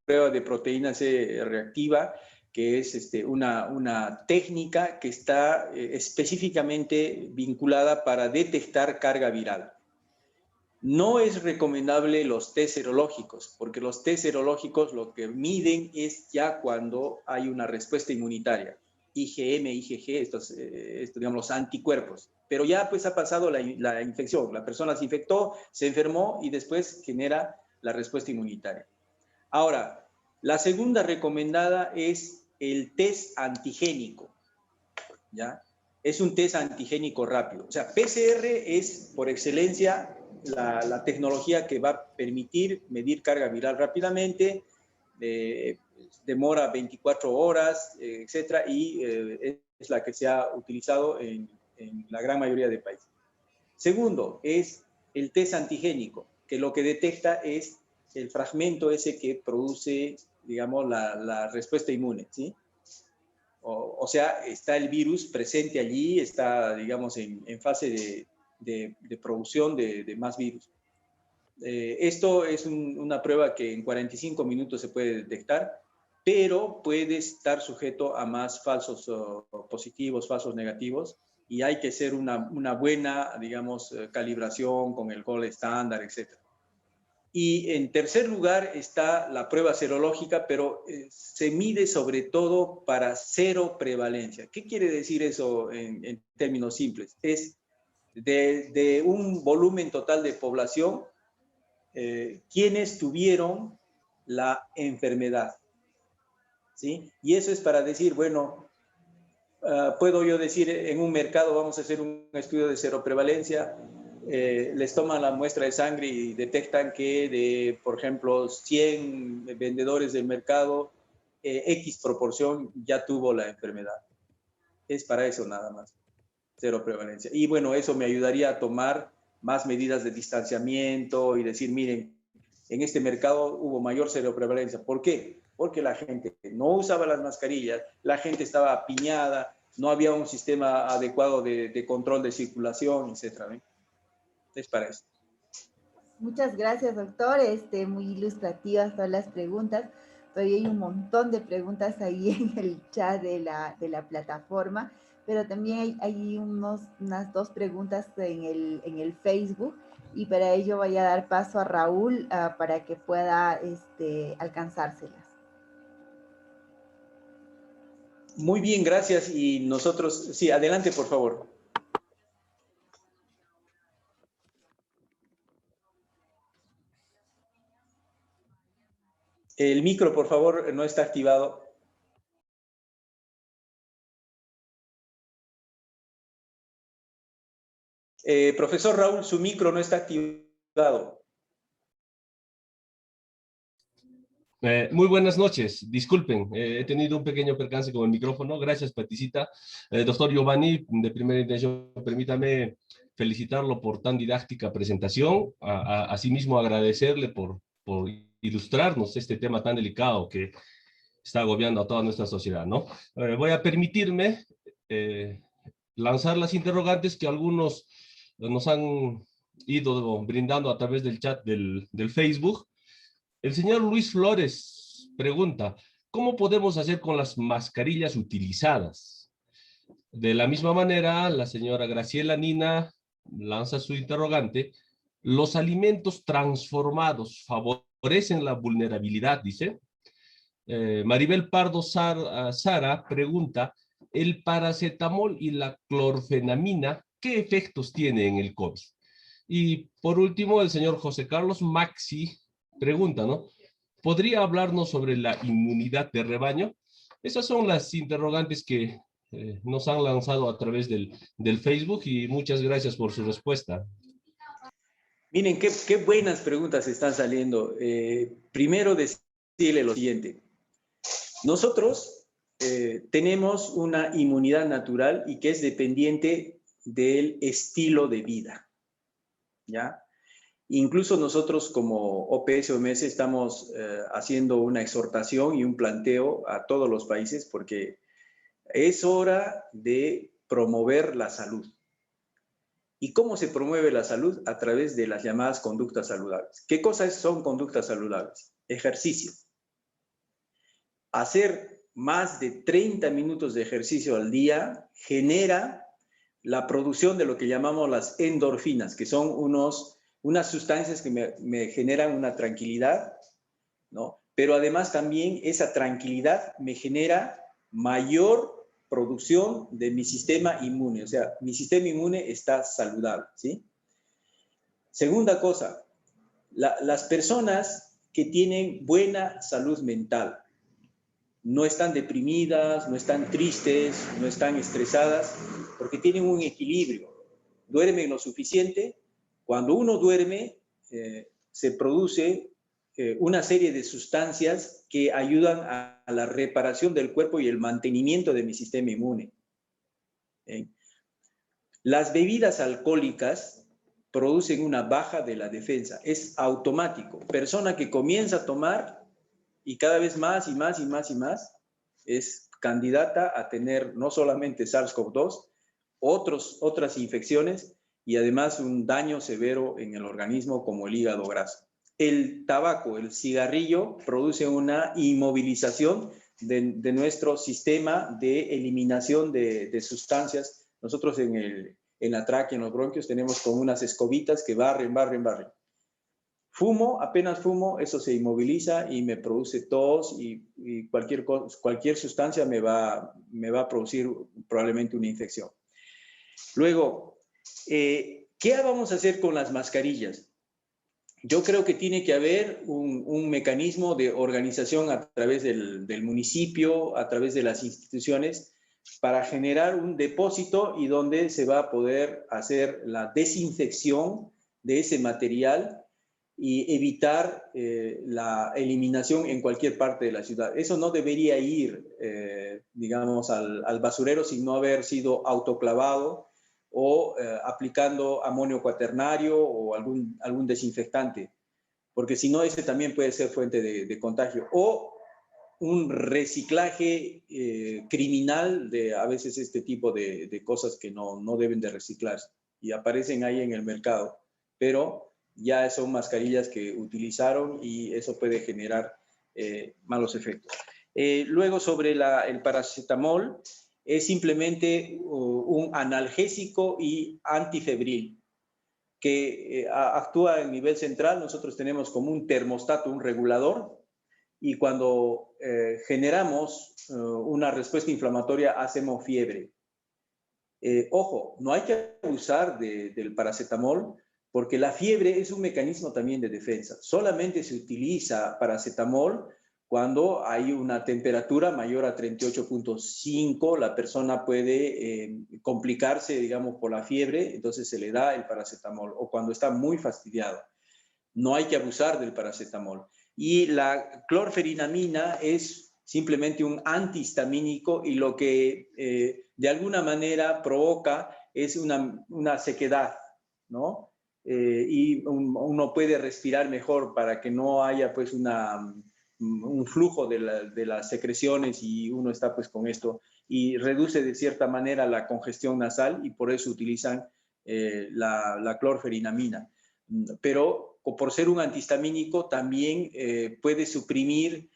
prueba de proteína C reactiva, que es una técnica que está específicamente vinculada para detectar carga viral. No es recomendable los test serológicos, porque los test serológicos lo que miden es ya cuando hay una respuesta inmunitaria. IgM, IgG, estos digamos, los anticuerpos. Pero ya pues ha pasado la infección, la persona se infectó, se enfermó y después genera la respuesta inmunitaria. Ahora, la segunda recomendada es el test antigénico, ¿ya? Es un test antigénico rápido. O sea, PCR es por excelencia la tecnología que va a permitir medir carga viral rápidamente, demora 24 horas, etcétera, y es la que se ha utilizado en la gran mayoría de países. Segundo, es el test antigénico, que lo que detecta es el fragmento ese que produce, digamos, la respuesta inmune, ¿sí? O sea, está el virus presente allí, está, digamos, en fase de producción de más virus. Esto es una prueba que en 45 minutos se puede detectar, pero puede estar sujeto a más falsos positivos, falsos negativos, y hay que hacer una buena, digamos, calibración con el gold estándar, etc. Y en tercer lugar está la prueba serológica, pero se mide sobre todo para cero prevalencia. ¿Qué quiere decir eso en términos simples? Es de un volumen total de población, quienes tuvieron la enfermedad, ¿sí? Y eso es para decir, bueno, puedo yo decir, en un mercado vamos a hacer un estudio de cero prevalencia, les toman la muestra de sangre y detectan que de, por ejemplo, 100 vendedores del mercado, X proporción ya tuvo la enfermedad. Es para eso nada más, cero prevalencia. Y bueno, eso me ayudaría a tomar más medidas de distanciamiento y decir, miren, en este mercado hubo mayor seroprevalencia. ¿Por qué? Porque la gente no usaba las mascarillas, la gente estaba apiñada, no había un sistema adecuado de control de circulación, etc. ¿eh? Es para eso. Muchas gracias, doctor. Muy ilustrativas todas las preguntas. Todavía hay un montón de preguntas ahí en el chat de la plataforma, pero también hay unas dos preguntas en el Facebook, y para ello voy a dar paso a Raúl para que pueda alcanzárselas. Muy bien, gracias. Y nosotros, sí, adelante, por favor. El micro, por favor, no está activado. Profesor Raúl, su micro no está activado. Muy buenas noches, disculpen, he tenido un pequeño percance con el micrófono, gracias Paticita. Doctor Giovanni, de primera intención, permítame felicitarlo por tan didáctica presentación, asimismo agradecerle por ilustrarnos este tema tan delicado que está agobiando a toda nuestra sociedad, ¿no? Voy a permitirme lanzar las interrogantes que algunos nos han ido brindando a través del chat del Facebook. El señor Luis Flores pregunta, ¿cómo podemos hacer con las mascarillas utilizadas? De la misma manera, la señora Graciela Nina lanza su interrogante, ¿los alimentos transformados favorecen la vulnerabilidad? Dice. Maribel Pardo Sara pregunta, ¿el paracetamol y la clorfenamina qué efectos tiene en el COVID? Y por último, el señor José Carlos Maxi pregunta, ¿no? ¿Podría hablarnos sobre la inmunidad de rebaño? Esas son las interrogantes que nos han lanzado a través del Facebook y muchas gracias por su respuesta. Miren, qué buenas preguntas están saliendo. Primero decirle lo siguiente. Nosotros tenemos una inmunidad natural y que es dependiente del estilo de vida, ¿ya? Incluso nosotros como OPS-OMS estamos haciendo una exhortación y un planteo a todos los países porque es hora de promover la salud. ¿Y cómo se promueve la salud? A través de las llamadas conductas saludables. ¿Qué cosas son conductas saludables? Ejercicio. Hacer más de 30 minutos de ejercicio al día genera la producción de lo que llamamos las endorfinas, que son unas sustancias que me generan una tranquilidad, ¿no? Pero además también esa tranquilidad me genera mayor producción de mi sistema inmune, o sea, mi sistema inmune está saludable, ¿sí? Segunda cosa, las personas que tienen buena salud mental, no están deprimidas, no están tristes, no están estresadas, porque tienen un equilibrio. Duermen lo suficiente. Cuando uno duerme, se produce una serie de sustancias que ayudan a la reparación del cuerpo y el mantenimiento de mi sistema inmune. Las bebidas alcohólicas producen una baja de la defensa. Es automático. Persona que comienza a tomar y cada vez más y más y más y más, es candidata a tener no solamente SARS-CoV-2, otras infecciones y además un daño severo en el organismo como el hígado graso. El tabaco, el cigarrillo, produce una inmovilización de nuestro sistema de eliminación de sustancias. Nosotros en la tráquea, en los bronquios, tenemos como unas escobitas que barren. Fumo, apenas fumo, eso se inmoviliza y me produce tos y cualquier sustancia me va a producir probablemente una infección. Luego, ¿qué vamos a hacer con las mascarillas? Yo creo que tiene que haber un mecanismo de organización a través del municipio, a través de las instituciones, para generar un depósito y donde se va a poder hacer la desinfección de ese material y evitar la eliminación en cualquier parte de la ciudad. Eso no debería ir, digamos, al basurero sin no haber sido autoclavado o aplicando amonio cuaternario o algún desinfectante, porque si no, ese también puede ser fuente de contagio. O un reciclaje criminal de a veces este tipo de cosas que no deben de reciclarse y aparecen ahí en el mercado, pero ya son mascarillas que utilizaron y eso puede generar malos efectos. Luego sobre el paracetamol, es simplemente un analgésico y antifebril que actúa a nivel central. Nosotros tenemos como un termostato, un regulador, y cuando generamos una respuesta inflamatoria hacemos fiebre. Ojo, no hay que abusar del paracetamol, porque la fiebre es un mecanismo también de defensa. Solamente se utiliza paracetamol cuando hay una temperatura mayor a 38.5, la persona puede complicarse, digamos, por la fiebre, entonces se le da el paracetamol, o cuando está muy fastidiado. No hay que abusar del paracetamol. Y la clorferinamina es simplemente un antihistamínico y lo que de alguna manera provoca es una sequedad, ¿no? Y uno puede respirar mejor para que no haya pues un flujo de las secreciones y uno está pues con esto y reduce de cierta manera la congestión nasal y por eso utilizan la clorferinamina. Pero por ser un antihistamínico también puede suprimir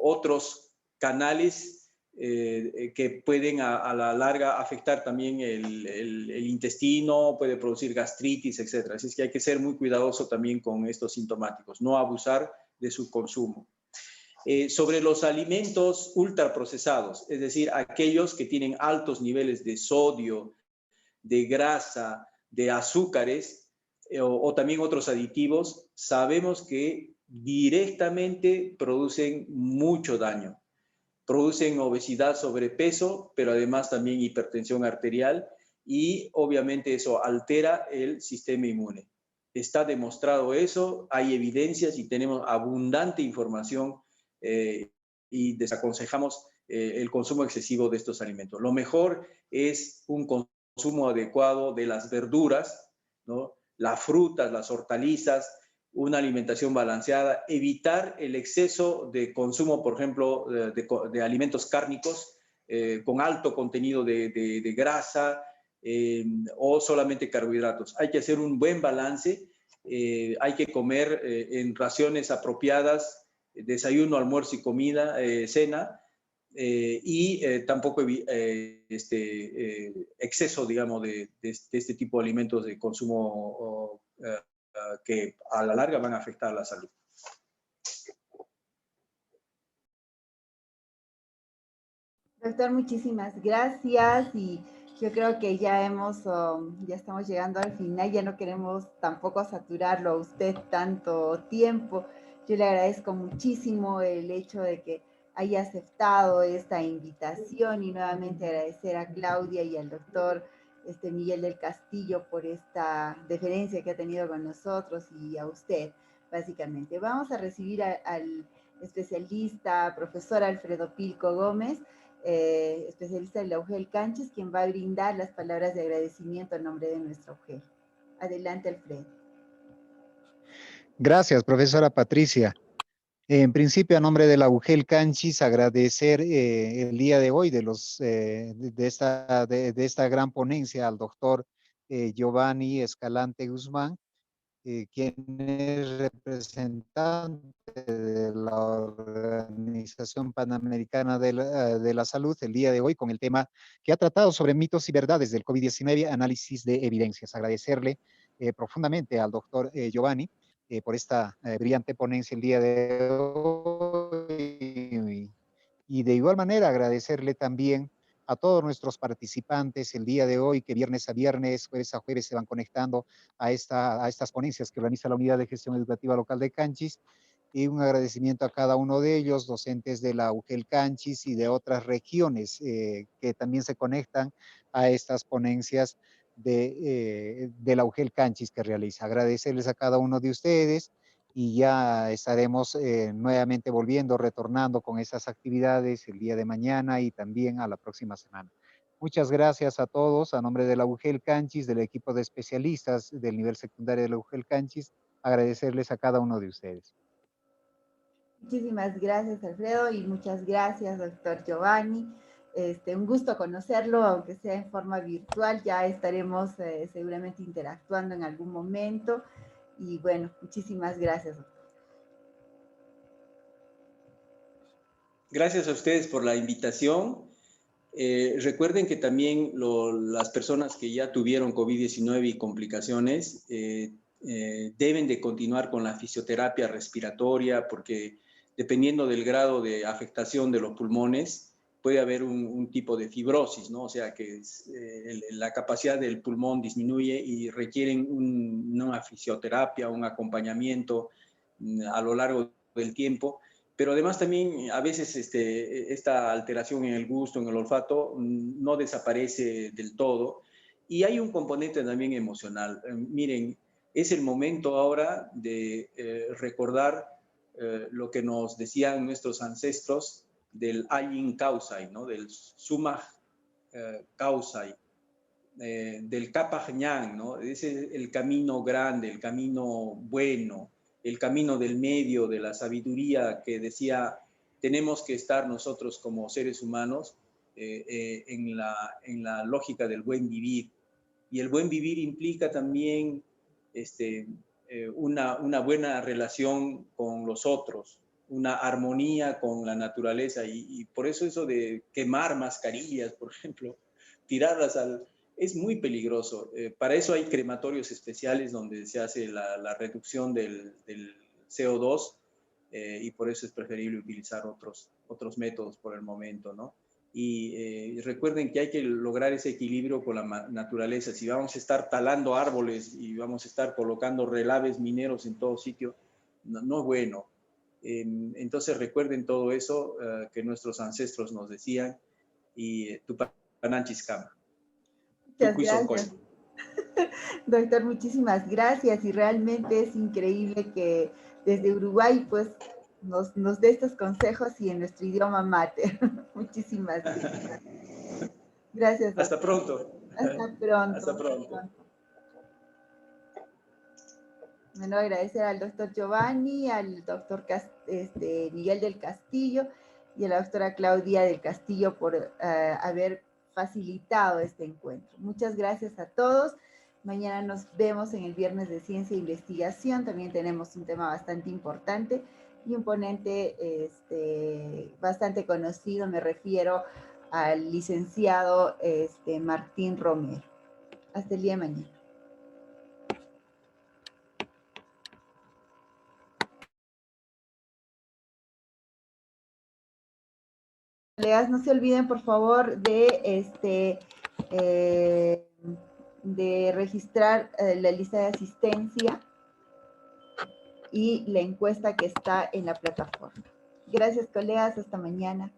otros canales que pueden a la larga afectar también el intestino, puede producir gastritis, etc. Así es que hay que ser muy cuidadoso también con estos sintomáticos, no abusar de su consumo. Sobre los alimentos ultraprocesados, es decir, aquellos que tienen altos niveles de sodio, de grasa, de azúcares o también otros aditivos, sabemos que directamente producen mucho daño. Producen obesidad, sobrepeso, pero además también hipertensión arterial y obviamente eso altera el sistema inmune. Está demostrado eso, hay evidencias y tenemos abundante información y desaconsejamos el consumo excesivo de estos alimentos. Lo mejor es un consumo adecuado de las verduras, ¿no? Las frutas, las hortalizas, una alimentación balanceada, evitar el exceso de consumo, por ejemplo, de alimentos cárnicos, con alto contenido de grasa o solamente carbohidratos. Hay que hacer un buen balance, hay que comer en raciones apropiadas, desayuno, almuerzo y comida, cena, tampoco exceso, digamos, de este tipo de alimentos de consumo que a la larga van a afectar a la salud. Doctor, muchísimas gracias y yo creo que ya ya estamos llegando al final, ya no queremos tampoco saturarlo a usted tanto tiempo. Yo le agradezco muchísimo el hecho de que haya aceptado esta invitación y nuevamente agradecer a Claudia y al doctor Miguel del Castillo por esta deferencia que ha tenido con nosotros y a usted, básicamente. Vamos a recibir al especialista, profesor Alfredo Pilco Gómez, especialista de la UGEL Canchis, quien va a brindar las palabras de agradecimiento en nombre de nuestra UGEL. Adelante, Alfredo. Gracias, profesora Patricia. En principio, a nombre de la UGEL Canchis, agradecer el día de hoy de esta gran ponencia al doctor Giovanni Escalante Guzmán, quien es representante de la Organización Panamericana de la Salud el día de hoy con el tema que ha tratado sobre mitos y verdades del COVID-19, análisis de evidencias. Agradecerle profundamente al doctor Giovanni por esta brillante ponencia el día de hoy y de igual manera agradecerle también a todos nuestros participantes el día de hoy, que viernes a viernes, jueves a jueves se van conectando a estas ponencias que organiza la Unidad de Gestión Educativa Local de Canchis, y un agradecimiento a cada uno de ellos, docentes de la UGEL Canchis y de otras regiones que también se conectan a estas ponencias de la UGEL Canchis que realiza. Agradecerles a cada uno de ustedes y ya estaremos nuevamente volviendo, retornando con esas actividades el día de mañana y también a la próxima semana. Muchas gracias a todos, a nombre de la UGEL Canchis, del equipo de especialistas del nivel secundario de la UGEL Canchis, agradecerles a cada uno de ustedes. Muchísimas gracias, Alfredo, y muchas gracias, doctor Giovanni. Un gusto conocerlo, aunque sea en forma virtual, ya estaremos seguramente interactuando en algún momento. Y bueno, muchísimas gracias, doctor. Gracias a ustedes por la invitación. Recuerden que también las personas que ya tuvieron COVID-19 y complicaciones deben de continuar con la fisioterapia respiratoria porque dependiendo del grado de afectación de los pulmones puede haber un tipo de fibrosis, ¿no? O sea que la capacidad del pulmón disminuye y requieren una fisioterapia, un acompañamiento a lo largo del tiempo. Pero además también a veces esta alteración en el gusto, en el olfato, no desaparece del todo. Y hay un componente también emocional. Miren, es el momento ahora de recordar lo que nos decían nuestros ancestros del Ayin Kausai, ¿no? Del Sumaj Kausai, del Kapaj Ñan, ¿no? Ese es el camino grande, el camino bueno, el camino del medio, de la sabiduría que decía, tenemos que estar nosotros como seres humanos en la lógica del buen vivir. Y el buen vivir implica también una buena relación con los otros, una armonía con la naturaleza. Y por eso eso de quemar mascarillas, por ejemplo, tirarlas es muy peligroso. Para eso hay crematorios especiales donde se hace la reducción del CO2 y por eso es preferible utilizar otros métodos por el momento, ¿no? Y recuerden que hay que lograr ese equilibrio con la naturaleza. Si vamos a estar talando árboles y vamos a estar colocando relaves mineros en todo sitio, no es bueno. Entonces recuerden todo eso que nuestros ancestros nos decían y Tupananchiskama. Muchas gracias. Doctor, muchísimas gracias y realmente es increíble que desde Uruguay pues nos dé estos consejos y en nuestro idioma mater. Muchísimas gracias. Gracias, doctor. Hasta pronto. Hasta pronto. Hasta pronto. Bueno, agradecer al doctor Giovanni, al doctor Miguel del Castillo y a la doctora Claudia del Castillo por haber facilitado este encuentro. Muchas gracias a todos. Mañana nos vemos en el Viernes de Ciencia e Investigación. También tenemos un tema bastante importante y un ponente bastante conocido. Me refiero al licenciado Martín Romero. Hasta el día de mañana. Colegas, no se olviden, por favor, de registrar la lista de asistencia y la encuesta que está en la plataforma. Gracias, colegas. Hasta mañana.